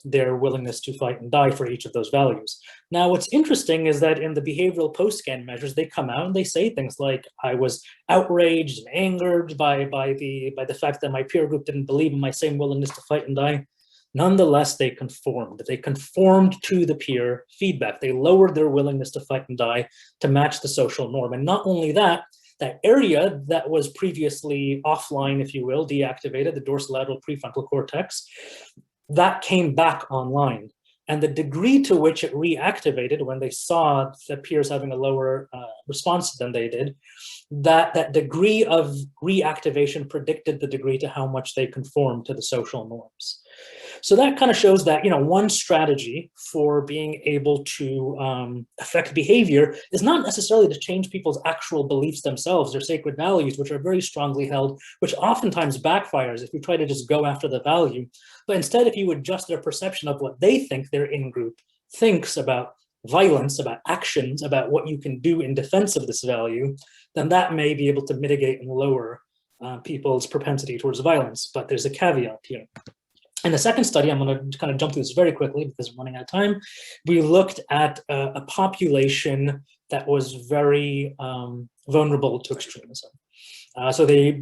their willingness to fight and die for each of those values. Now, what's interesting is that in the behavioral post-scan measures, they come out and they say things like, I was outraged and angered by the fact that my peer group didn't believe in my same willingness to fight and die. Nonetheless, they conformed. They conformed to the peer feedback. They lowered their willingness to fight and die to match the social norm. And not only that, that area that was previously offline, if you will, deactivated, the dorsolateral prefrontal cortex, that came back online. And the degree to which it reactivated when they saw the peers having a lower response than they did, that degree of reactivation predicted the degree to how much they conform to the social norms. So that kind of shows that, one strategy for being able to affect behavior is not necessarily to change people's actual beliefs themselves, their sacred values, which are very strongly held, which oftentimes backfires if you try to just go after the value. But instead, if you adjust their perception of what they think their in-group thinks about violence, about actions, about what you can do in defense of this value, then that may be able to mitigate and lower people's propensity towards violence. But there's a caveat here. In the second study, I'm going to kind of jump through this very quickly because I'm running out of time. We looked at a population that was very vulnerable to extremism. So they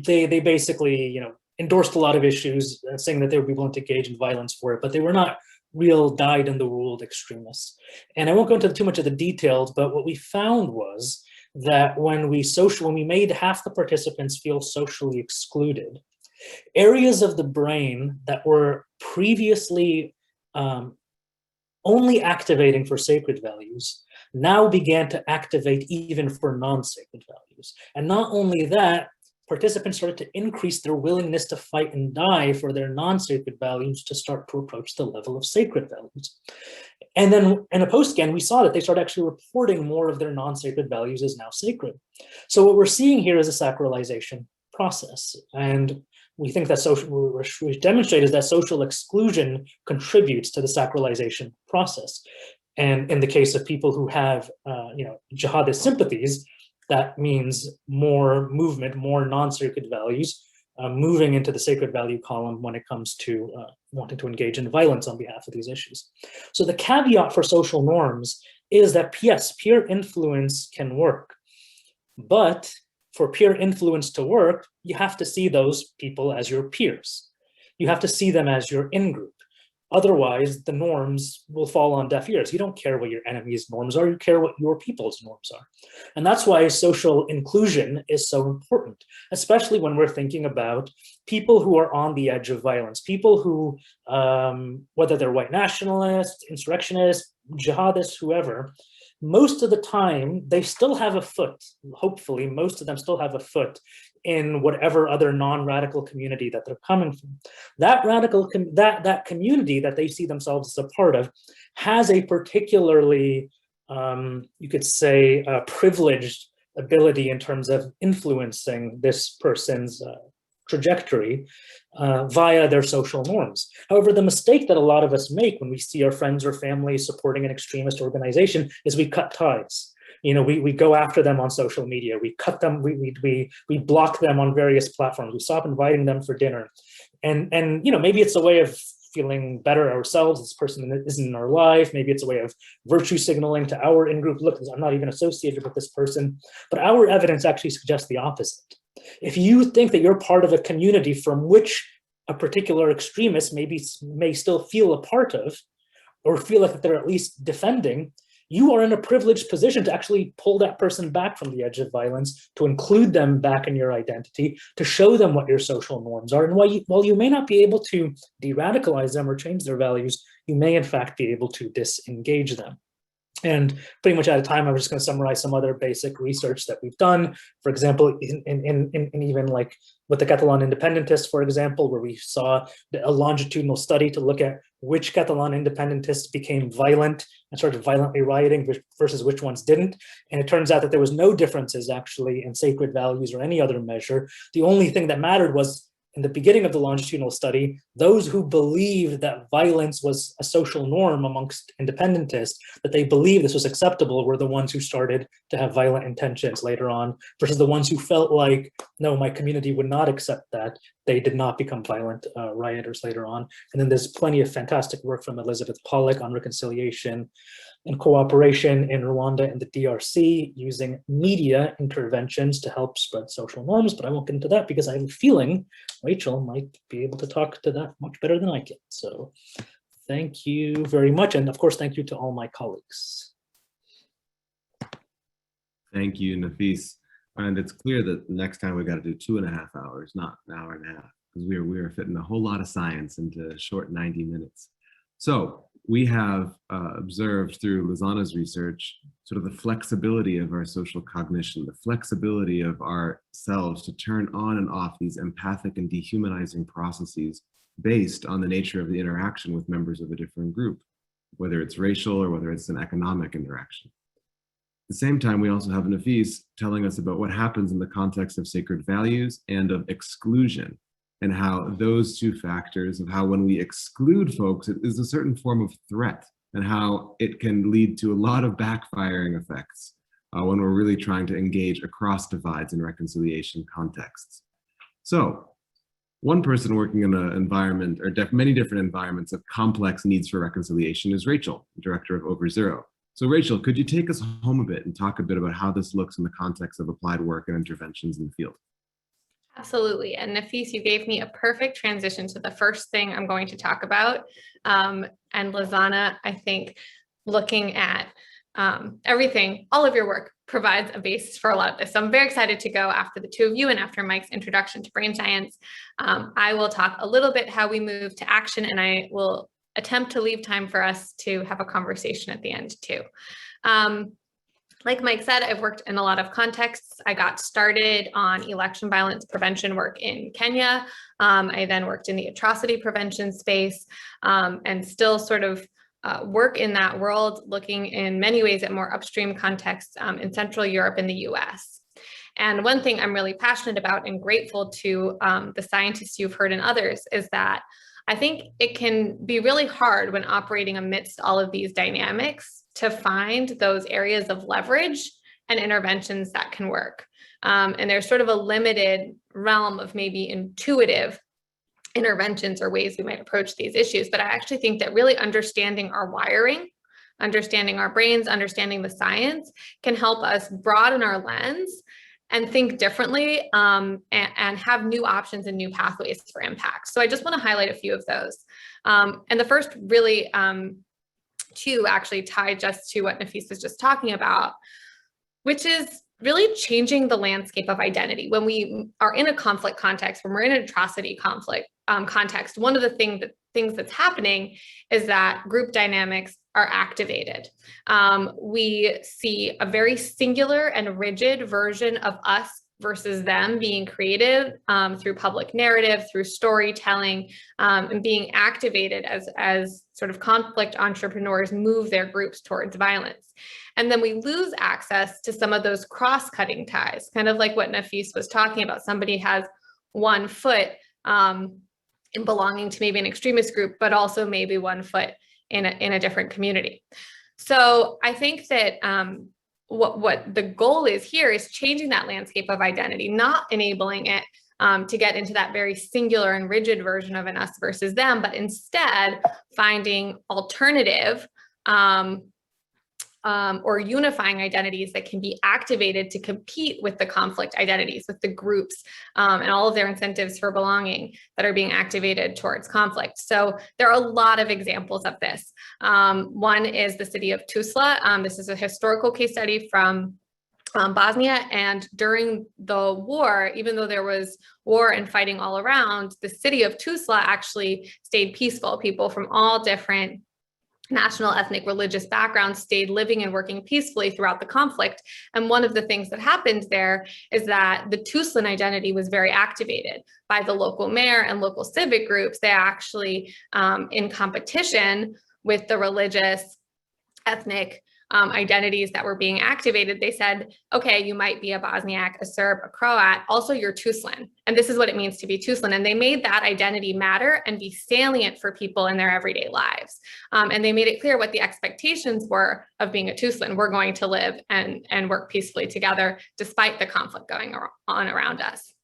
basically, endorsed a lot of issues, saying that they would be willing to engage in violence for it, but they were not real dyed-in-the-wool extremists. And I won't go into too much of the details, but what we found was that when we made half the participants feel socially excluded, areas of the brain that were previously only activating for sacred values now began to activate even for non-sacred values. And not only that, participants started to increase their willingness to fight and die for their non-sacred values to start to approach the level of sacred values. And then in a post-scan, we saw that they started actually reporting more of their non-sacred values as now sacred. So what we're seeing here is a sacralization process. And we think that what we demonstrate is that social exclusion contributes to the sacralization process. And in the case of people who have, jihadist sympathies, that means more movement, more non-sacred values, moving into the sacred value column when it comes to wanting to engage in violence on behalf of these issues. So the caveat for social norms is that, yes, peer influence can work, but for peer influence to work, you have to see those people as your peers. You have to see them as your in-group. Otherwise, the norms will fall on deaf ears. You don't care what your enemy's norms are, you care what your people's norms are. And that's why social inclusion is so important, especially when we're thinking about people who are on the edge of violence, people who, whether they're white nationalists, insurrectionists, jihadists, whoever, most of the time, they still have a foot, hopefully, most of them still have a foot in whatever other non-radical community that they're coming from. That that community that they see themselves as a part of has a particularly, you could say, privileged ability in terms of influencing this person's trajectory via their social norms. However, the mistake that a lot of us make when we see our friends or family supporting an extremist organization is we cut ties. We go after them on social media. We cut them. We block them on various platforms. We stop inviting them for dinner, and maybe it's a way of feeling better ourselves. This person isn't in our life. Maybe it's a way of virtue signaling to our in-group. Look, I'm not even associated with this person. But our evidence actually suggests the opposite. If you think that you're part of a community from which a particular extremist may still feel a part of, or feel like they're at least defending, you are in a privileged position to actually pull that person back from the edge of violence, to include them back in your identity, to show them what your social norms are. And while you may not be able to de-radicalize them or change their values, you may in fact be able to disengage them. And pretty much out of time, I'm just going to summarize some other basic research that we've done. For example, in even like with the Catalan independentists, for example, where we saw a longitudinal study to look at which Catalan independentists became violent and started violently rioting versus which ones didn't. And it turns out that there was no differences actually in sacred values or any other measure. The only thing that mattered was, in the beginning of the longitudinal study, those who believed that violence was a social norm amongst independentists, that they believed this was acceptable, were the ones who started to have violent intentions later on, versus the ones who felt like, no, my community would not accept that. They did not become violent rioters later on. And then there's plenty of fantastic work from Elizabeth Pollack on reconciliation and cooperation in Rwanda and the DRC using media interventions to help spread social norms, but I won't get into that because I have a feeling Rachel might be able to talk to that much better than I can. So thank you very much. And of course, thank you to all my colleagues. Thank you, Nafis. And it's clear that next time we got to do 2.5 hours, not an hour and a half, because we are fitting a whole lot of science into a short 90 minutes. So we have observed through Lizana's research sort of the flexibility of our social cognition, the flexibility of ourselves to turn on and off these empathic and dehumanizing processes based on the nature of the interaction with members of a different group, whether it's racial or whether it's an economic interaction. At the same time, we also have Nafis telling us about what happens in the context of sacred values and of exclusion, and how those two factors of how when we exclude folks, it is a certain form of threat, and how it can lead to a lot of backfiring effects when we're really trying to engage across divides in reconciliation contexts. So one person working in an environment, or many different environments of complex needs for reconciliation, is Rachel, director of Over Zero. So Rachel, could you take us home a bit and talk a bit about how this looks in the context of applied work and interventions in the field? Absolutely. And Nafis, you gave me a perfect transition to the first thing I'm going to talk about. And Lizana, I think looking at everything, all of your work provides a basis for a lot of this. So I'm very excited to go after the two of you and after Mike's introduction to brain science. I will talk a little bit how we move to action, and I will attempt to leave time for us to have a conversation at the end too. Like Mike said, I've worked in a lot of contexts. I got started on election violence prevention work in Kenya. I then worked in the atrocity prevention space and still sort of work in that world, looking in many ways at more upstream contexts in Central Europe and the US. And one thing I'm really passionate about and grateful to the scientists you've heard and others is that I think it can be really hard when operating amidst all of these dynamics to find those areas of leverage and interventions that can work. And there's sort of a limited realm of maybe intuitive interventions or ways we might approach these issues. But I actually think that really understanding our wiring, understanding our brains, understanding the science can help us broaden our lens and think differently and have new options and new pathways for impact. So I just want to highlight a few of those. And the first really to actually tie just to what Nafis was just talking about, which is really changing the landscape of identity. When we are in a conflict context, when we're in an atrocity conflict context, one of the things that's happening is that group dynamics are activated. We see a very singular and rigid version of us versus them being created through public narrative, through storytelling, and being activated as sort of conflict entrepreneurs move their groups towards violence. And then we lose access to some of those cross-cutting ties, kind of like what Nafis was talking about. Somebody has one foot in belonging to maybe an extremist group, but also maybe one foot in a different community. So I think that what the goal is here is changing that landscape of identity, not enabling it to get into that very singular and rigid version of an us versus them, but instead finding alternative or unifying identities that can be activated to compete with the conflict identities, with the groups and all of their incentives for belonging that are being activated towards conflict. So there are a lot of examples of this. One is the city of Tuzla. This is a historical case study from Bosnia, and during the war, even though there was war and fighting all around, the city of Tuzla actually stayed peaceful. People from all different national, ethnic, religious backgrounds stayed living and working peacefully throughout the conflict. And one of the things that happened there is that the Tuzlan identity was very activated by the local mayor and local civic groups. They actually, in competition with the religious, ethnic identities that were being activated, they said, okay, you might be a Bosniak, a Serb, a Croat, also you're Tuzlan. And this is what it means to be Tuzlan. And they made that identity matter and be salient for people in their everyday lives. And they made it clear what the expectations were of being a Tuzlan. We're going to live and work peacefully together despite the conflict going on around us.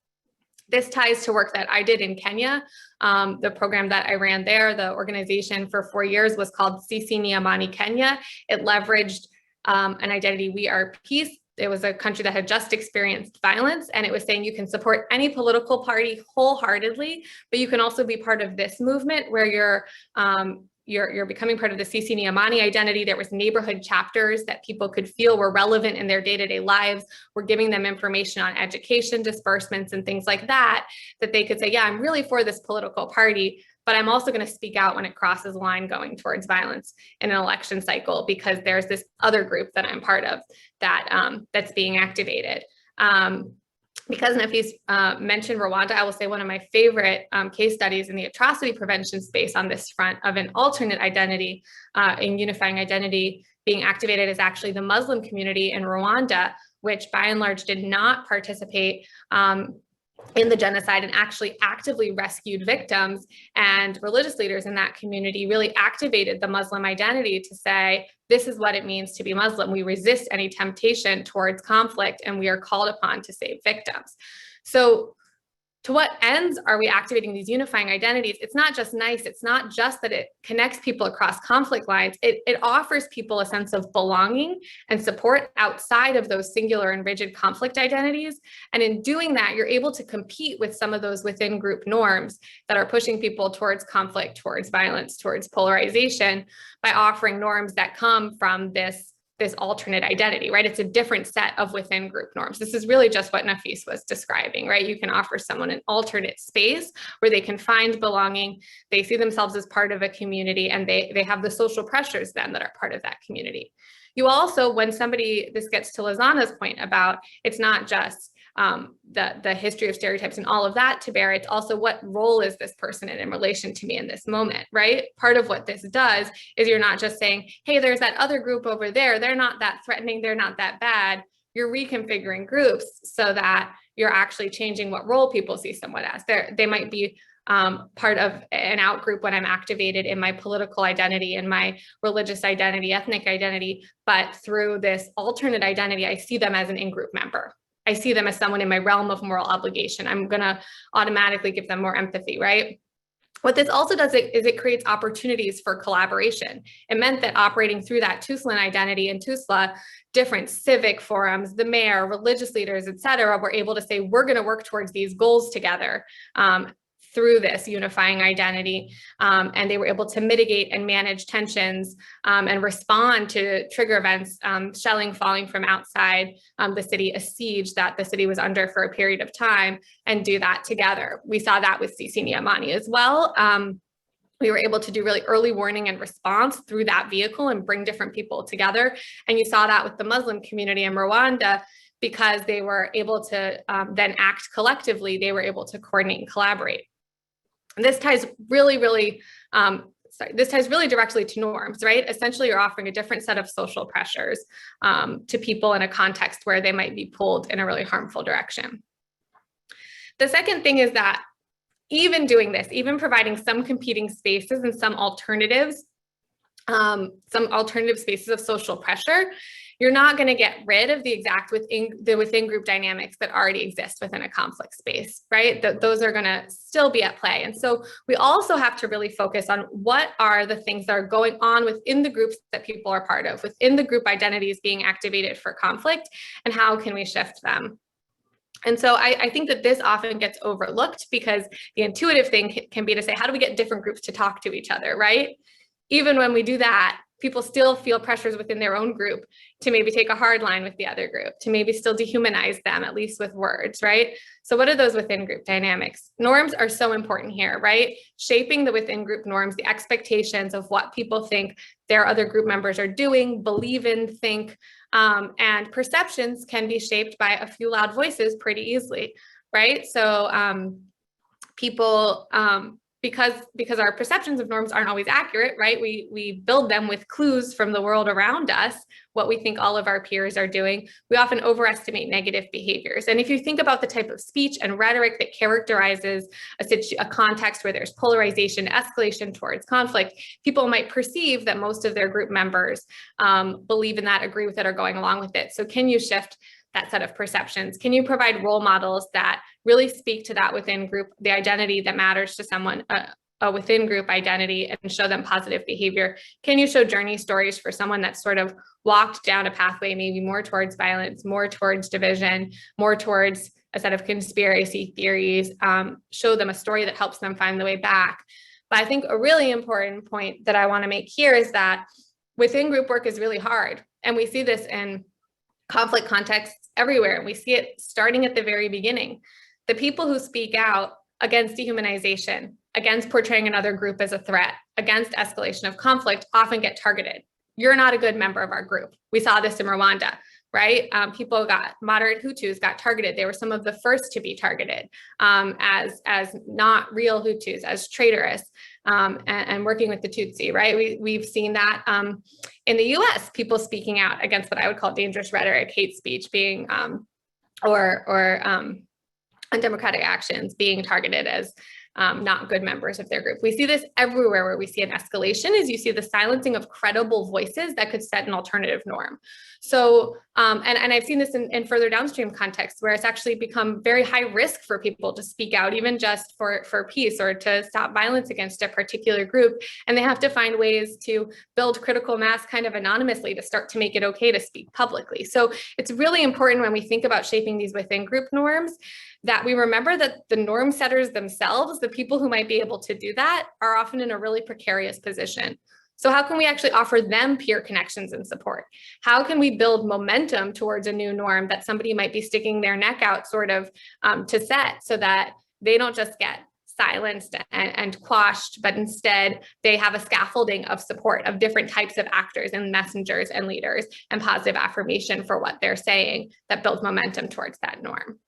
This ties to work that I did in Kenya. The program that I ran there, the organization for 4 years was called Sisi Ni Amani Kenya. It leveraged an identity, we are peace. It was a country that had just experienced violence, and it was saying you can support any political party wholeheartedly, but you can also be part of this movement where you're becoming part of the Sisi Ni Amani identity. There was neighborhood chapters that people could feel were relevant in their day-to-day lives. We're giving them information on education disbursements and things like that, that they could say, yeah, I'm really for this political party, but I'm also going to speak out when it crosses the line going towards violence in an election cycle, because there's this other group that I'm part of that that's being activated. Because Nafis mentioned Rwanda, I will say one of my favorite case studies in the atrocity prevention space on this front of an alternate identity in unifying identity being activated is actually the Muslim community in Rwanda, which by and large did not participate in the genocide and actually actively rescued victims. And religious leaders in that community really activated the Muslim identity to say, this is what it means to be Muslim. We resist any temptation towards conflict, and we are called upon to save victims. So to what ends are we activating these unifying identities? It's not just nice. It's not just that it connects people across conflict lines. It offers people a sense of belonging and support outside of those singular and rigid conflict identities. And in doing that, you're able to compete with some of those within group norms that are pushing people towards conflict, towards violence, towards polarization, by offering norms that come from this alternate identity, right? It's a different set of within group norms. This is really just what Nafis was describing, right? You can offer someone an alternate space where they can find belonging, they see themselves as part of a community, and they have the social pressures then that are part of that community. You also, when somebody, this gets to Lizana's point about it's not just the history of stereotypes and all of that to bear, it's also what role is this person in relation to me in this moment, right? Part of what this does is you're not just saying, hey, there's that other group over there, they're not that threatening, they're not that bad. You're reconfiguring groups so that you're actually changing what role people see someone as. They might be part of an out group when I'm activated in my political identity, in my religious identity, ethnic identity, but through this alternate identity, I see them as an in-group member. I see them as someone in my realm of moral obligation. I'm going to automatically give them more empathy, right? What this also does is it creates opportunities for collaboration. It meant that operating through that Tuslan identity in Tuzla, different civic forums, the mayor, religious leaders, et cetera, were able to say, we're going to work towards these goals together through this unifying identity. And they were able to mitigate and manage tensions and respond to trigger events, shelling falling from outside the city, a siege that the city was under for a period of time, and do that together. We saw that with Sisi Niamani as well. We were able to do really early warning and response through that vehicle and bring different people together. And you saw that with the Muslim community in Rwanda, because they were able to then act collectively, they were able to coordinate and collaborate. And this ties really directly to norms, right? Essentially, you're offering a different set of social pressures to people in a context where they might be pulled in a really harmful direction. The second thing is that even doing this, even providing some competing spaces and some alternative spaces of social pressure, you're not going to get rid of the exact within group dynamics that already exist within a conflict space, right? Those are going to still be at play. And so we also have to really focus on what are the things that are going on within the groups that people are part of, within the group identities being activated for conflict, and how can we shift them? And so I think that this often gets overlooked, because the intuitive thing can be to say, how do we get different groups to talk to each other, right? Even when we do that, people still feel pressures within their own group to maybe take a hard line with the other group, to maybe still dehumanize them, at least with words, right? So what are those within group dynamics? Norms are so important here, right? Shaping the within group norms, the expectations of what people think their other group members are doing, believe in, think, and perceptions can be shaped by a few loud voices pretty easily, right? So people, because our perceptions of norms aren't always accurate, right? We build them with clues from the world around us, what we think all of our peers are doing. We often overestimate negative behaviors. And if you think about the type of speech and rhetoric that characterizes a context where there's polarization, escalation towards conflict, people might perceive that most of their group members believe in that, agree with it, or going along with it. So can you shift that set of perceptions? Can you provide role models that really speak to that within group, the identity that matters to someone, a within group identity, and show them positive behavior? Can you show journey stories for someone that's sort of walked down a pathway, maybe more towards violence, more towards division, more towards a set of conspiracy theories, show them a story that helps them find the way back? But I think a really important point that I want to make here is that within group work is really hard. And we see this in conflict contexts everywhere. And we see it starting at the very beginning. The people who speak out against dehumanization, against portraying another group as a threat, against escalation of conflict, often get targeted. You're not a good member of our group. We saw this in Rwanda, right? People moderate Hutus got targeted. They were some of the first to be targeted as not real Hutus, as traitorous, and working with the Tutsi, right? We've seen that in the US, people speaking out against what I would call dangerous rhetoric, hate speech being, or undemocratic actions being targeted as not good members of their group. We see this everywhere where we see an escalation, is you see the silencing of credible voices that could set an alternative norm. So, and I've seen this in further downstream contexts where it's actually become very high risk for people to speak out, even just for peace or to stop violence against a particular group. And they have to find ways to build critical mass kind of anonymously to start to make it okay to speak publicly. So it's really important when we think about shaping these within group norms that we remember that the norm setters themselves, the people who might be able to do that, are often in a really precarious position. So how can we actually offer them peer connections and support? How can we build momentum towards a new norm that somebody might be sticking their neck out sort of to set, so that they don't just get silenced and quashed, but instead they have a scaffolding of support of different types of actors and messengers and leaders and positive affirmation for what they're saying that builds momentum towards that norm.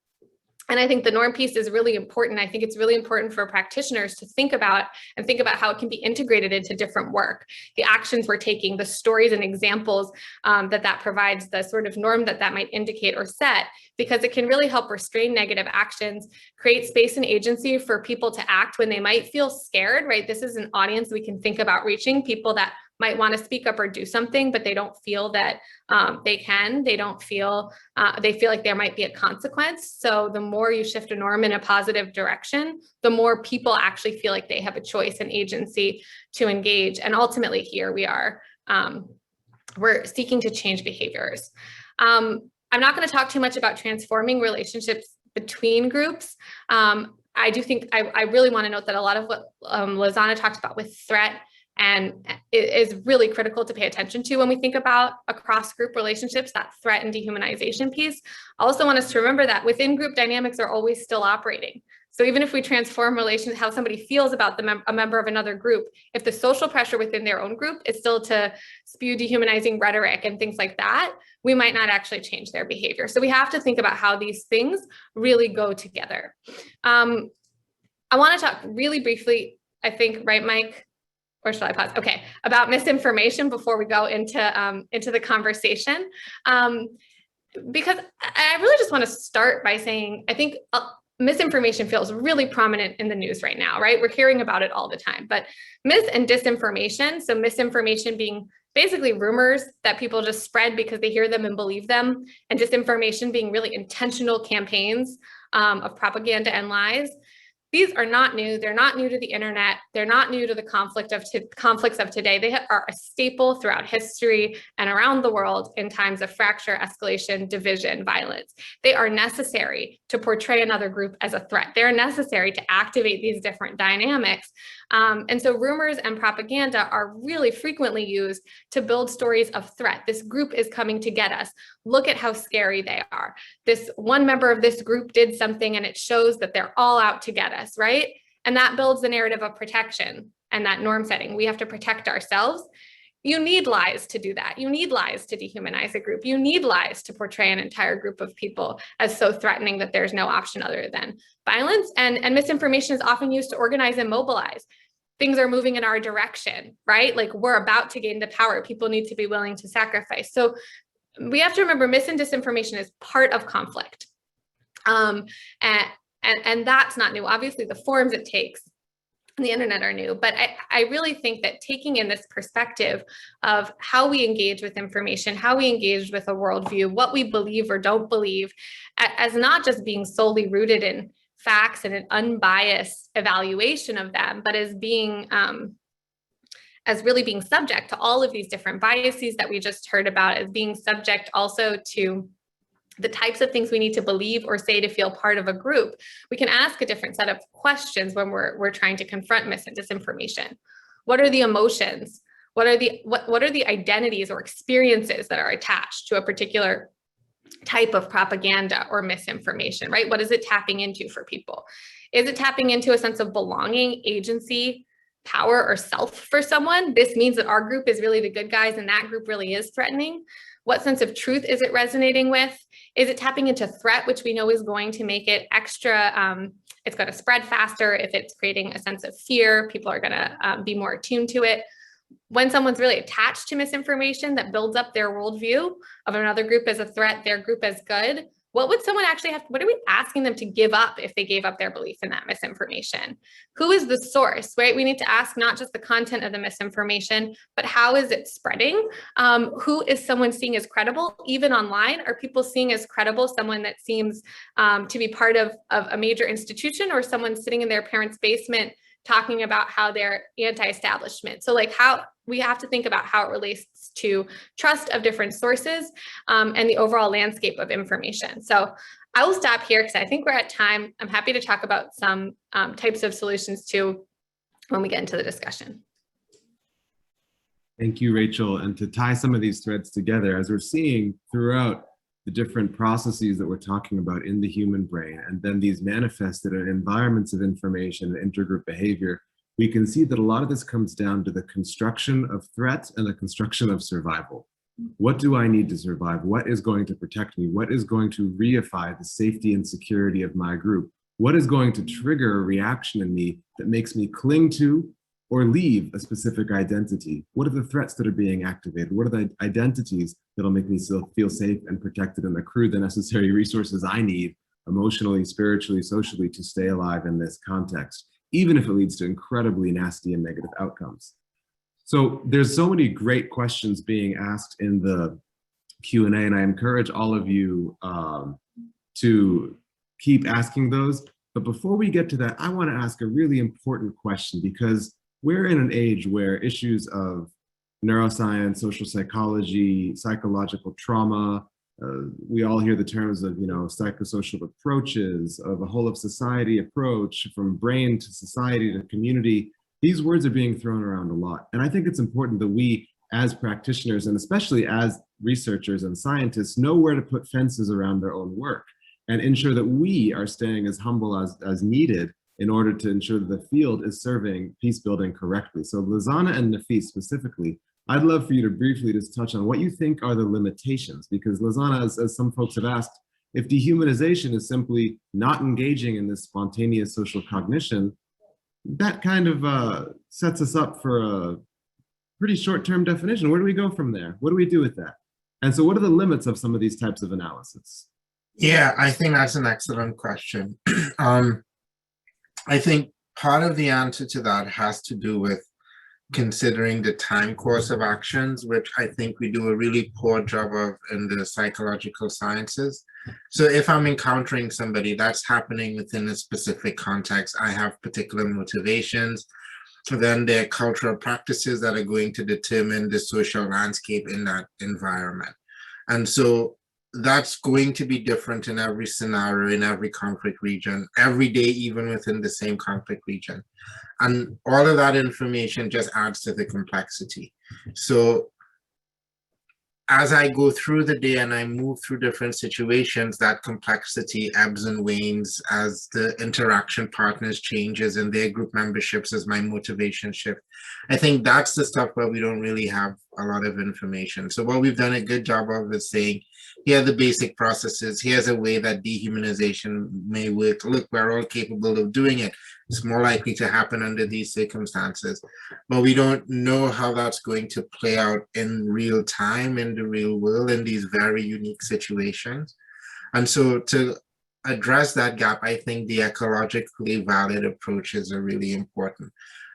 And I think the norm piece is really important. I think it's really important for practitioners to think about how it can be integrated into different work, the actions we're taking, the stories and examples that provides, the sort of norm that might indicate or set, because it can really help restrain negative actions, create space and agency for people to act when they might feel scared, right? This is an audience we can think about reaching, people that might want to speak up or do something, but they don't feel that they can. They don't feel, they feel like there might be a consequence. So the more you shift a norm in a positive direction, the more people actually feel like they have a choice and agency to engage. And ultimately here we are, we're seeking to change behaviors. I'm not going to talk too much about transforming relationships between groups. I do think I really want to note that a lot of what Lizana talked about with threat and it is really critical to pay attention to when we think about across group relationships, that threat and dehumanization piece. I also want us to remember that within group dynamics are always still operating. So even if we transform relations, how somebody feels about a member of another group, if the social pressure within their own group is still to spew dehumanizing rhetoric and things like that, we might not actually change their behavior. So we have to think about how these things really go together. I want to talk really briefly, I think, right, Mike? Or should I pause? Okay, about misinformation before we go into the conversation. Because I really just want to start by saying, I think misinformation feels really prominent in the news right now, right? We're hearing about it all the time, but mis and disinformation, so misinformation being basically rumors that people just spread because they hear them and believe them, and disinformation being really intentional campaigns of propaganda and lies. These are not new. They're not new to the internet. They're not new to the conflicts of today. They are a staple throughout history and around the world in times of fracture, escalation, division, violence. They are necessary to portray another group as a threat. They're necessary to activate these different dynamics. And so rumors and propaganda are really frequently used to build stories of threat. This group is coming to get us. Look at how scary they are. This one member of this group did something and it shows that they're all out to get us, right? And that builds the narrative of protection and that norm setting. We have to protect ourselves. You need lies to do that. You need lies to dehumanize a group. You need lies to portray an entire group of people as so threatening that there's no option other than violence. And misinformation is often used to organize and mobilize. Things are moving in our direction, right? Like we're about to gain the power. People need to be willing to sacrifice. So we have to remember mis and disinformation is part of conflict. And that's not new. Obviously, the forms it takes on the internet are new, but I really think that taking in this perspective of how we engage with information, how we engage with a worldview, what we believe or don't believe, as not just being solely rooted in facts and an unbiased evaluation of them, but as being as really being subject to all of these different biases that we just heard about, as being subject also to the types of things we need to believe or say to feel part of a group. We can ask a different set of questions when we're trying to confront mis and disinformation. What are the emotions? What are the identities or experiences that are attached to a particular type of propaganda or misinformation, right? What is it tapping into for people? Is it tapping into a sense of belonging, agency, power, or self for someone? This means that our group is really the good guys and that group really is threatening. What sense of truth is it resonating with? Is it tapping into threat, which we know is going to make it extra, it's going to spread faster. If it's creating a sense of fear, people are going to be more attuned to it. When someone's really attached to misinformation that builds up their worldview of another group as a threat, their group as good, what would someone actually have, what are we asking them to give up if they gave up their belief in that misinformation? Who is the source, right? We need to ask not just the content of the misinformation, but how is it spreading? Who is someone seeing as credible, even online? Are people seeing as credible someone that seems to be part of a major institution, or someone sitting in their parents' basement talking about how they're anti-establishment? So like how we have to think about how it relates to trust of different sources and the overall landscape of information. So I will stop here because I think we're at time. I'm happy to talk about some types of solutions too when we get into the discussion. Thank you, Rachel. And to tie some of these threads together, as we're seeing throughout the different processes that we're talking about in the human brain, and then these manifested in environments of information and intergroup behavior, we can see that a lot of this comes down to the construction of threat and the construction of survival. What do I need to survive? What is going to protect me? What is going to reify the safety and security of my group? What is going to trigger a reaction in me that makes me cling to or leave a specific identity? What are the threats that are being activated? What are the identities that'll make me still feel safe and protected and accrue the necessary resources I need emotionally, spiritually, socially to stay alive in this context, even if it leads to incredibly nasty and negative outcomes? So there's so many great questions being asked in the Q&A, and I encourage all of you to keep asking those. But before we get to that, I want to ask a really important question, because we're in an age where issues of neuroscience, social psychology, psychological trauma, we all hear the terms of, psychosocial approaches, of a whole of society approach, from brain to society to community. These words are being thrown around a lot. And I think it's important that we, as practitioners, and especially as researchers and scientists, know where to put fences around their own work and ensure that we are staying as humble as needed in order to ensure that the field is serving peace building correctly. So Lizana and Nafis specifically, I'd love for you to briefly just touch on what you think are the limitations, because Lizana, as some folks have asked, if dehumanization is simply not engaging in this spontaneous social cognition, that kind of sets us up for a pretty short-term definition. Where do we go from there? What do we do with that? And so what are the limits of some of these types of analysis? Yeah, I think that's an excellent question. I think part of the answer to that has to do with considering the time course of actions, which I think we do a really poor job of in the psychological sciences. So if I'm encountering somebody, that's happening within a specific context. I have particular motivations. Then there are cultural practices that are going to determine the social landscape in that environment. And so that's going to be different in every scenario, in every conflict region, every day, even within the same conflict region. And all of that information just adds to the complexity. So as I go through the day and I move through different situations, that complexity ebbs and wanes as the interaction partners changes and their group memberships as my motivation shift. I think that's the stuff where we don't really have a lot of information. So what we've done a good job of is saying, here are the basic processes. Here's a way that dehumanization may work. Look, we're all capable of doing it. It's more likely to happen under these circumstances. But we don't know how that's going to play out in real time, in the real world, in these very unique situations. And so to address that gap, I think the ecologically valid approaches are really important.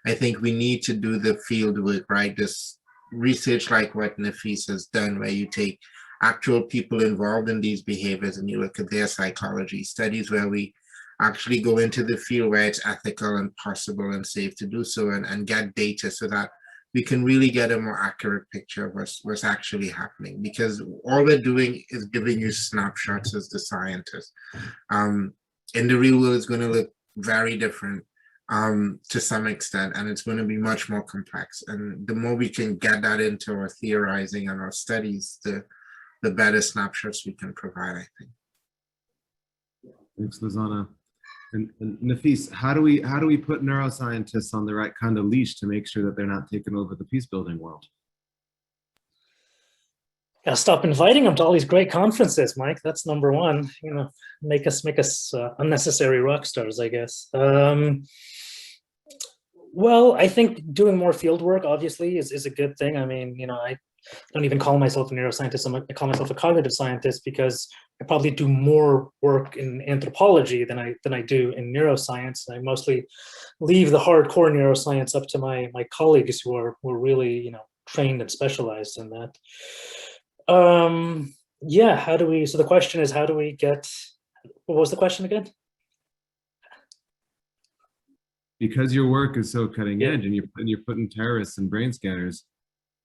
I think we need to do the field work, right? This research like what Nafis has done, where you take actual people involved in these behaviors and you look at their psychology, studies where we actually go into the field where it's ethical and possible and safe to do so, and get data so that we can really get a more accurate picture of what's actually happening, because all we're doing is giving you snapshots as the scientist. In the real world, it's going to look very different to some extent, and it's going to be much more complex. And the more we can get that into our theorizing and our studies, the better snapshots we can provide, I think. Thanks, Lizana. And Nafis, how do we put neuroscientists on the right kind of leash to make sure that they're not taking over the peace building world? Gotta stop inviting them to all these great conferences, Mike. That's number one. You know, make us unnecessary rock stars, I guess. Well, I think doing more field work obviously is a good thing. I mean, you know, I don't even call myself a neuroscientist. I call myself a cognitive scientist because I probably do more work in anthropology than I do in neuroscience. I mostly leave the hardcore neuroscience up to my colleagues who are really, you know, trained and specialized in that. Yeah, how do we, so the question is, how do we get, what was the question again? Because your work is so cutting edge and you're putting terrorists in brain scanners,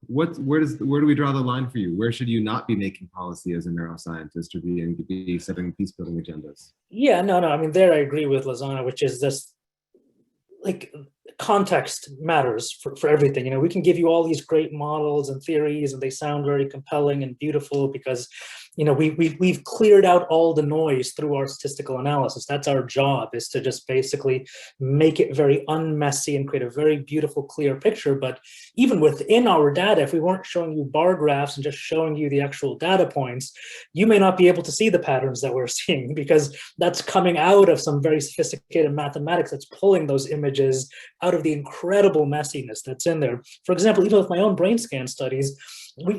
where do we draw the line for you? Where should you not be making policy as a neuroscientist or be setting peace building agendas? Yeah, no, I mean, there I agree with Lizana, which is this, like, context matters for everything. You know, we can give you all these great models and theories and they sound very compelling and beautiful because, you know, we've cleared out all the noise through our statistical analysis. That's our job, is to just basically make it very unmessy and create a very beautiful, clear picture. But even within our data, if we weren't showing you bar graphs and just showing you the actual data points, you may not be able to see the patterns that we're seeing because that's coming out of some very sophisticated mathematics that's pulling those images out of the incredible messiness that's in there. For example, even with my own brain scan studies,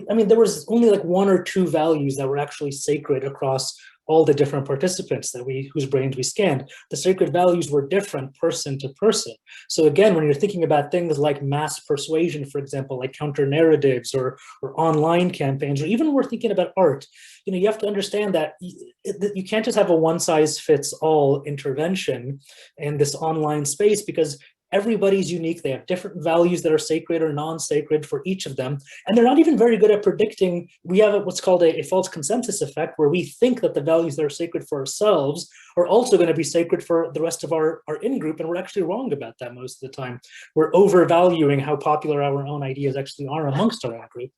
I mean, there was only like 1 or 2 values that were actually sacred across all the different participants whose brains we scanned. The sacred values were different person to person. So again, when you're thinking about things like mass persuasion, for example, like counter narratives or online campaigns, or even when we're thinking about art, you know, you have to understand that you can't just have a one size fits all intervention in this online space because everybody's unique. They have different values that are sacred or non-sacred for each of them. And they're not even very good at predicting. We have what's called a false consensus effect, where we think that the values that are sacred for ourselves are also going to be sacred for the rest of our in-group. And we're actually wrong about that most of the time. We're overvaluing how popular our own ideas actually are amongst our in-group.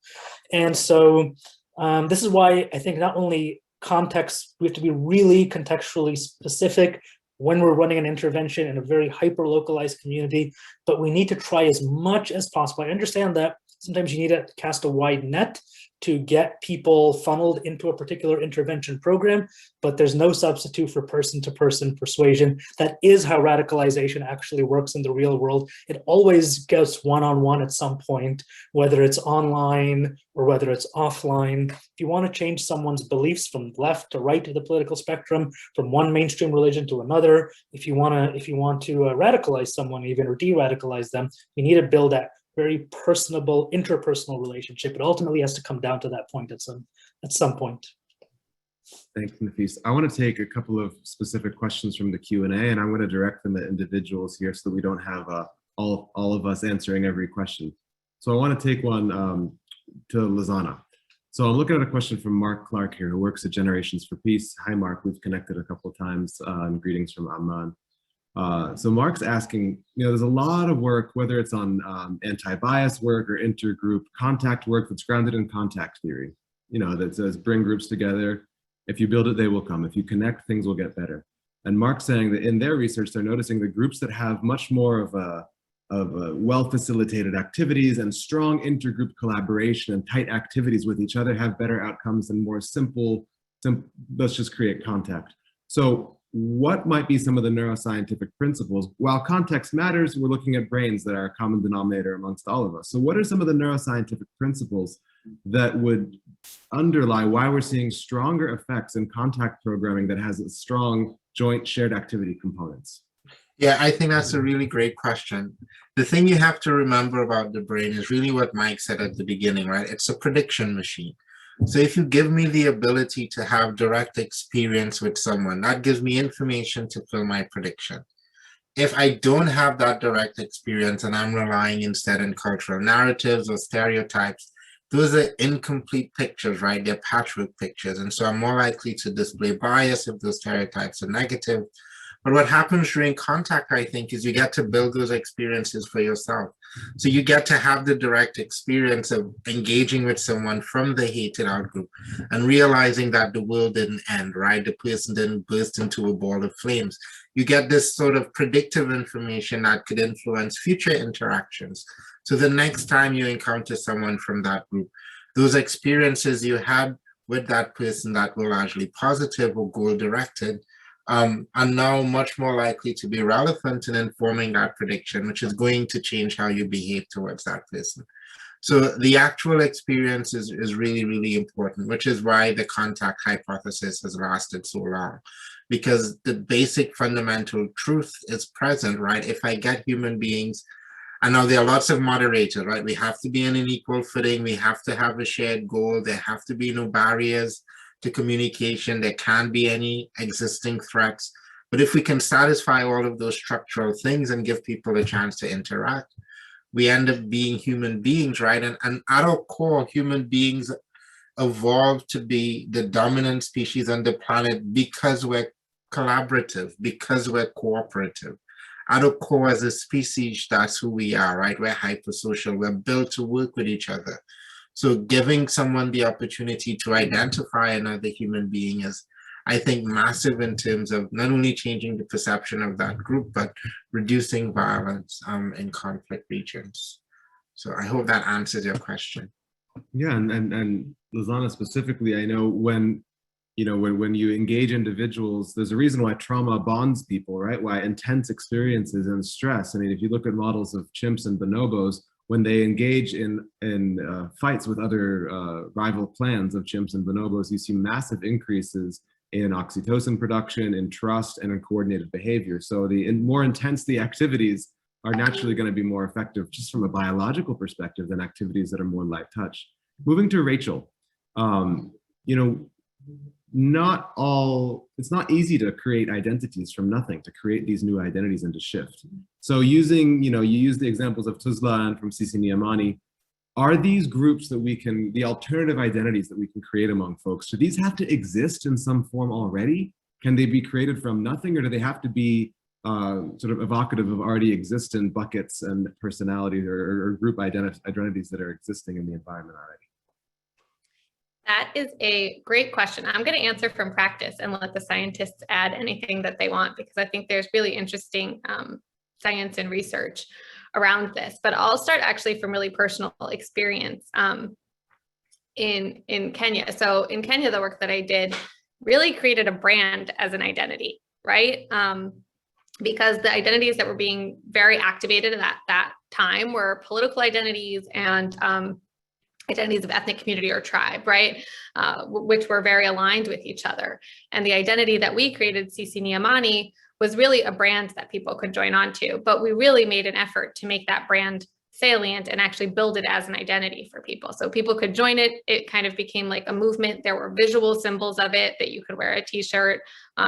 And so this is why I think not only context, we have to be really contextually specific when we're running an intervention in a very hyper-localized community, but we need to try as much as possible. I understand that sometimes you need to cast a wide net to get people funneled into a particular intervention program, but there's no substitute for person-to-person persuasion. That is how radicalization actually works in the real world. It always goes one-on-one at some point, whether it's online or whether it's offline. If you want to change someone's beliefs from left to right to the political spectrum, from one mainstream religion to another, if you want to radicalize someone even or de-radicalize them, you need to build that very personable, interpersonal relationship. It ultimately has to come down to that point at some point. Thanks, Nafis. I want to take a couple of specific questions from the Q&A, and I'm going to direct them at individuals here so that we don't have all of us answering every question. So I want to take one to Lizana. So I'm looking at a question from Mark Clark here, who works at Generations for Peace. Hi, Mark. We've connected a couple of times. Greetings from Amman. So Mark's asking, you know, there's a lot of work, whether it's on anti-bias work or intergroup contact work that's grounded in contact theory, you know, that says bring groups together. If you build it, they will come. If you connect, things will get better. And Mark's saying that in their research, they're noticing the groups that have much more of well-facilitated activities and strong intergroup collaboration and tight activities with each other have better outcomes than more simple, let's just create contact. So what might be some of the neuroscientific principles? While context matters, we're looking at brains that are a common denominator amongst all of us. So what are some of the neuroscientific principles that would underlie why we're seeing stronger effects in contact programming that has a strong joint shared activity components? Yeah, I think that's a really great question. The thing you have to remember about the brain is really what Mike said at the beginning, right? It's a prediction machine. So if you give me the ability to have direct experience with someone, that gives me information to fill my prediction. If I don't have that direct experience and I'm relying instead on cultural narratives or stereotypes, those are incomplete pictures, right? They're patchwork pictures. And so I'm more likely to display bias if those stereotypes are negative. But what happens during contact, I think, is you get to build those experiences for yourself. So you get to have the direct experience of engaging with someone from the hated out group and realizing that the world didn't end, right? The person didn't burst into a ball of flames. you get this sort of predictive information that could influence future interactions. So the next time you encounter someone from that group, those experiences you had with that person that were largely positive or goal-directed are now much more likely to be relevant in informing that prediction, which is going to change how you behave towards that person. So the actual experience is really, really important, which is why the contact hypothesis has lasted so long, because the basic fundamental truth is present, right? If I get human beings, and now there are lots of moderators, right? We have to be in an equal footing. We have to have a shared goal. There have to be no barriers to communication. There can't be any existing threats. But if we can satisfy all of those structural things and give people a chance to interact, we end up being human beings, right? And at our core, human beings evolved to be the dominant species on the planet because we're collaborative, because we're cooperative. At our core as a species, that's who we are, right? We're hypersocial, we're built to work with each other. So giving someone the opportunity to identify another human being is, I think, massive in terms of not only changing the perception of that group, but reducing violence in conflict regions. So I hope that answers your question. Yeah, and Lizana specifically, I know when you engage individuals, there's a reason why trauma bonds people, right? Why intense experiences and stress. I mean, if you look at models of chimps and bonobos, when they engage in fights with other rival clans of chimps and bonobos, you see massive increases in oxytocin production, in trust, and in coordinated behavior. So the more intense the activities are naturally going to be more effective just from a biological perspective than activities that are more light touch. Moving to Rachel, it's not easy to create identities from nothing, to create these new identities and to shift. So you use the examples of Tuzla and from Sisi Niamani. Are these groups that the alternative identities that we can create among folks, do these have to exist in some form already? Can they be created from nothing, or do they have to be sort of evocative of already existent buckets and personalities or group identities that are existing in the environment already? That is a great question. I'm going to answer from practice and let the scientists add anything that they want, because I think there's really interesting science and research around this. But I'll start actually from really personal experience in Kenya. So in Kenya, the work that I did really created a brand as an identity, right? Because the identities that were being very activated at that time were political identities and identities of ethnic community or tribe, right? Which were very aligned with each other. And the identity that we created, Sisi Niamani, was really a brand that people could join on to. But we really made an effort to make that brand salient and actually build it as an identity for people. So people could join it. It kind of became like a movement. There were visual symbols of it that you could wear a t-shirt.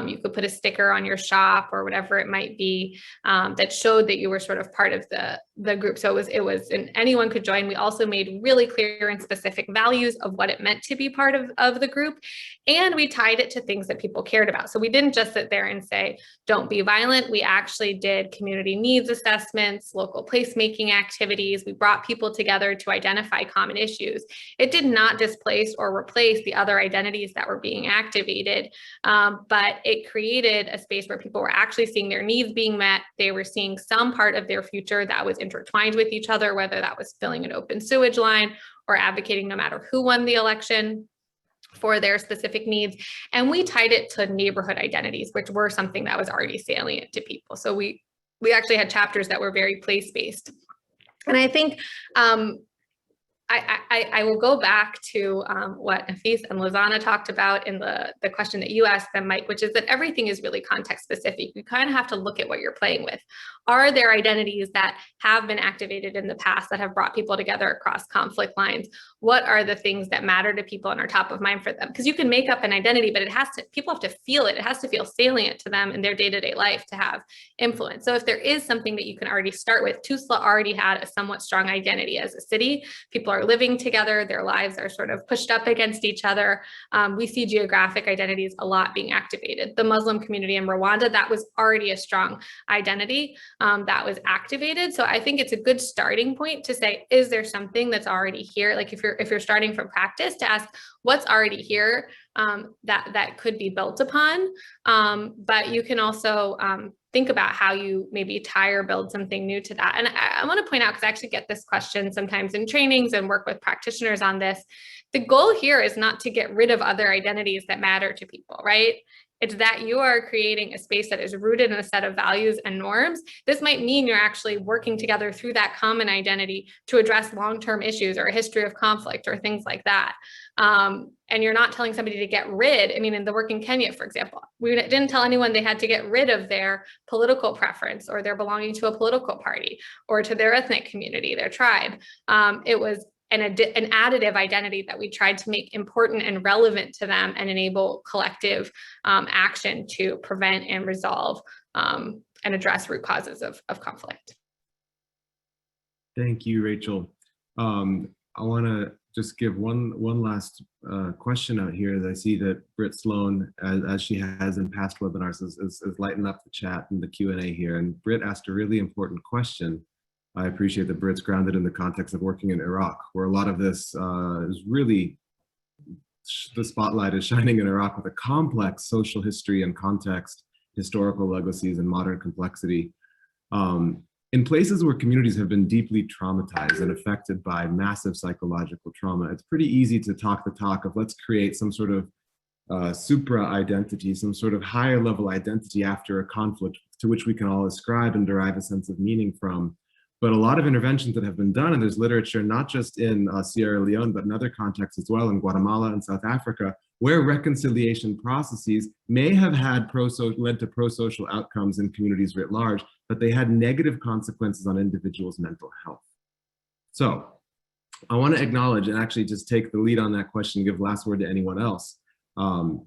You could put a sticker on your shop or whatever it might be that showed that you were sort of part of the group. So and anyone could join. We also made really clear and specific values of what it meant to be part of the group. And we tied it to things that people cared about. So we didn't just sit there and say, don't be violent. We actually did community needs assessments, local placemaking activities. We brought people together to identify common issues. It did not displace or replace the other identities that were being activated, but it created a space where people were actually seeing their needs being met. They were seeing some part of their future that was intertwined with each other, whether that was filling an open sewage line or advocating no matter who won the election for their specific needs. And we tied it to neighborhood identities, which were something that was already salient to people. So we actually had chapters that were very place-based. And I think I will go back to what Nafis and Lizana talked about in the question that you asked them, Mike, which is that everything is really context specific. You kind of have to look at what you're playing with. Are there identities that have been activated in the past that have brought people together across conflict lines? What are the things that matter to people and are top of mind for them? Because you can make up an identity, but people have to feel it. It has to feel salient to them in their day-to-day life to have influence. So if there is something that you can already start with, Tuzla already had a somewhat strong identity as a city. People are living together. Their lives are sort of pushed up against each other. We see geographic identities a lot being activated. The Muslim community in Rwanda, that was already a strong identity that was activated. So I think it's a good starting point to say, is there something that's already here? Like if you're starting from practice, to ask what's already here that could be built upon. But you can also think about how you maybe tie or build something new to that. And I want to point out, because I actually get this question sometimes in trainings and work with practitioners on this. The goal here is not to get rid of other identities that matter to people, right? It's that you are creating a space that is rooted in a set of values and norms. This might mean you're actually working together through that common identity to address long-term issues or a history of conflict or things like that. And you're not telling somebody to get rid. I mean, in the work in Kenya, for example, we didn't tell anyone they had to get rid of their political preference or their belonging to a political party or to their ethnic community, their tribe. It was an additive identity that we tried to make important and relevant to them and enable collective action to prevent and resolve and address root causes of conflict. Thank you, Rachel. I want to just give one last question out here that I see that Britt Sloan, as she has in past webinars, is lighting up the chat and the Q&A here. And Britt asked a really important question. I appreciate that Britt's grounded in the context of working in Iraq, where a lot of this is really, the spotlight is shining in Iraq with a complex social history and context, historical legacies, and modern complexity. In places where communities have been deeply traumatized and affected by massive psychological trauma, it's pretty easy to talk the talk of let's create some sort of supra identity, some sort of higher level identity after a conflict to which we can all ascribe and derive a sense of meaning from. But a lot of interventions that have been done, and there's literature not just in Sierra Leone, but in other contexts as well, in Guatemala and South Africa, where reconciliation processes may have had led to pro-social outcomes in communities writ large, but they had negative consequences on individuals' mental health. So I want to acknowledge and actually just take the lead on that question and give last word to anyone else.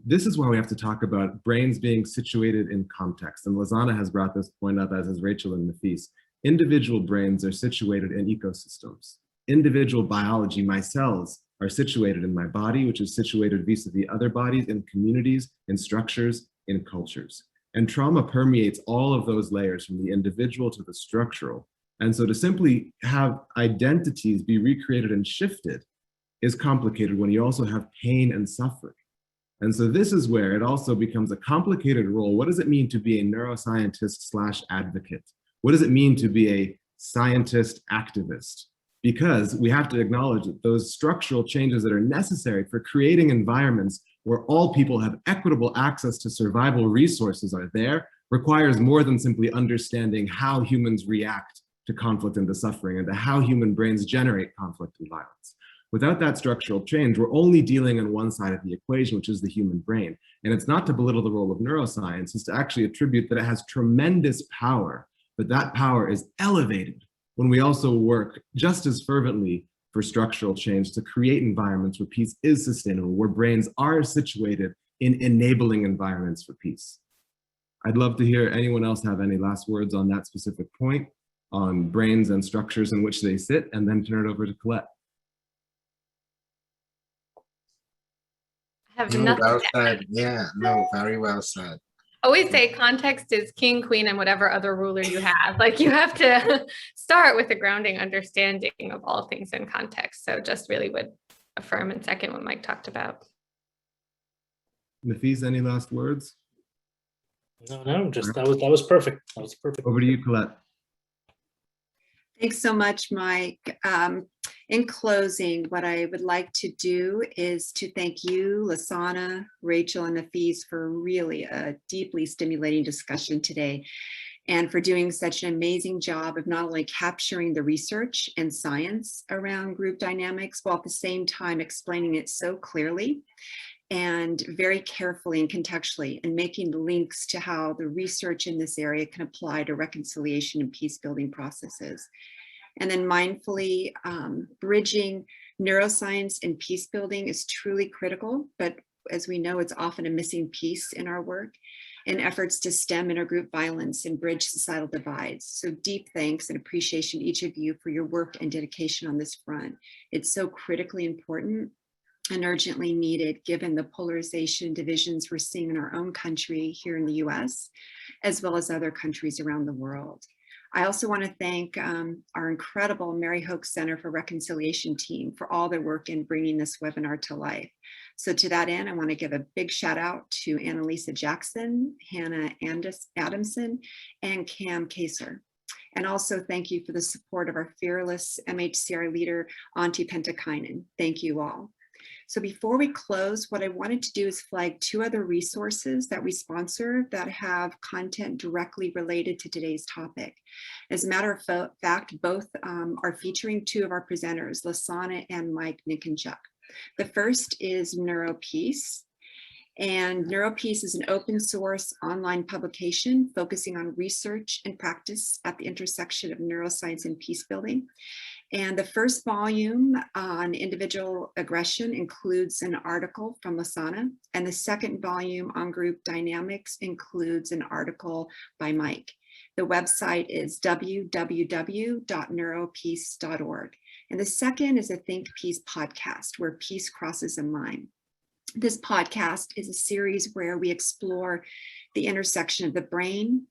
This is why we have to talk about brains being situated in context. And Lizana has brought this point up, as has Rachel and Nafis. Individual brains are situated in ecosystems. Individual biology, my cells, are situated in my body, which is situated vis-a-vis other bodies, in communities, in structures, in cultures. And trauma permeates all of those layers, from the individual to the structural. And so to simply have identities be recreated and shifted is complicated when you also have pain and suffering. And so this is where it also becomes a complicated role. What does it mean to be a neuroscientist/advocate? What does it mean to be a scientist activist? Because we have to acknowledge that those structural changes that are necessary for creating environments where all people have equitable access to survival resources are there, requires more than simply understanding how humans react to conflict and to suffering, and to how human brains generate conflict and violence. Without that structural change, we're only dealing on one side of the equation, which is the human brain. And it's not to belittle the role of neuroscience, it's to actually attribute that it has tremendous power, but that power is elevated when we also work just as fervently for structural change to create environments where peace is sustainable, where brains are situated in enabling environments for peace. I'd love to hear anyone else have any last words on that specific point, on brains and structures in which they sit, and then turn it over to Colette. I have No, nothing well to said. add. Yeah, no, very well said. Always say context is king, queen, and whatever other ruler you have. Like, you have to start with a grounding understanding of all things in context. So just really would affirm and second what Mike talked about. Nafis, any last words? No, just that was perfect. That was perfect. Over to you, Colette. Thanks so much, Mike. In closing, what I would like to do is to thank you, Lasana, Rachel, and Nafis for really a deeply stimulating discussion today, and for doing such an amazing job of not only capturing the research and science around group dynamics, while at the same time explaining it so clearly and very carefully and contextually, and making the links to how the research in this area can apply to reconciliation and peace building processes. And then mindfully bridging neuroscience and peace building is truly critical, but as we know, it's often a missing piece in our work in efforts to stem intergroup violence and bridge societal divides. So deep thanks and appreciation to each of you for your work and dedication on this front. It's so critically important and urgently needed, given the polarization divisions we're seeing in our own country here in the US, as well as other countries around the world. I also want to thank our incredible Mary Hoax Center for Reconciliation team for all their work in bringing this webinar to life. So to that end, I want to give a big shout out to Annalisa Jackson, Hannah Adamson, and Cam Kaser. And also thank you for the support of our fearless MHCR leader, Antti Pentakainen. Thank you all. So before we close, what I wanted to do is flag 2 other resources that we sponsor that have content directly related to today's topic. As a matter of fact, both are featuring 2 of our presenters, Lasana and Mike Nikinchuk. The first is NeuroPeace. And NeuroPeace is an open source online publication focusing on research and practice at the intersection of neuroscience and peacebuilding. And the first volume on individual aggression includes an article from Lasana, and the second volume on group dynamics includes an article by Mike. The website is www.neuropeace.org. And the second is a Think Peace podcast, where peace crosses a line. This podcast is a series where we explore the intersection of the brain,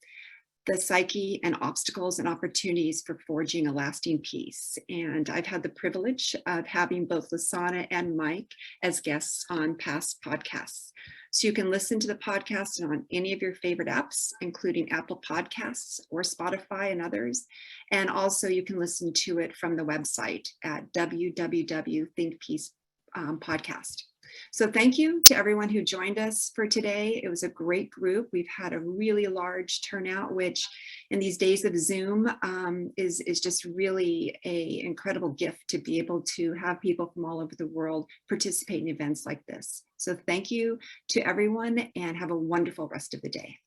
the psyche, and obstacles and opportunities for forging a lasting peace. And I've had the privilege of having both Lasana and Mike as guests on past podcasts. So you can listen to the podcast on any of your favorite apps, including Apple Podcasts or Spotify and others. And also you can listen to it from the website at www.thinkpeace.podcast. So thank you to everyone who joined us for today. It was a great group. We've had a really large turnout, which in these days of Zoom is just really an incredible gift to be able to have people from all over the world participate in events like this. So thank you to everyone and have a wonderful rest of the day.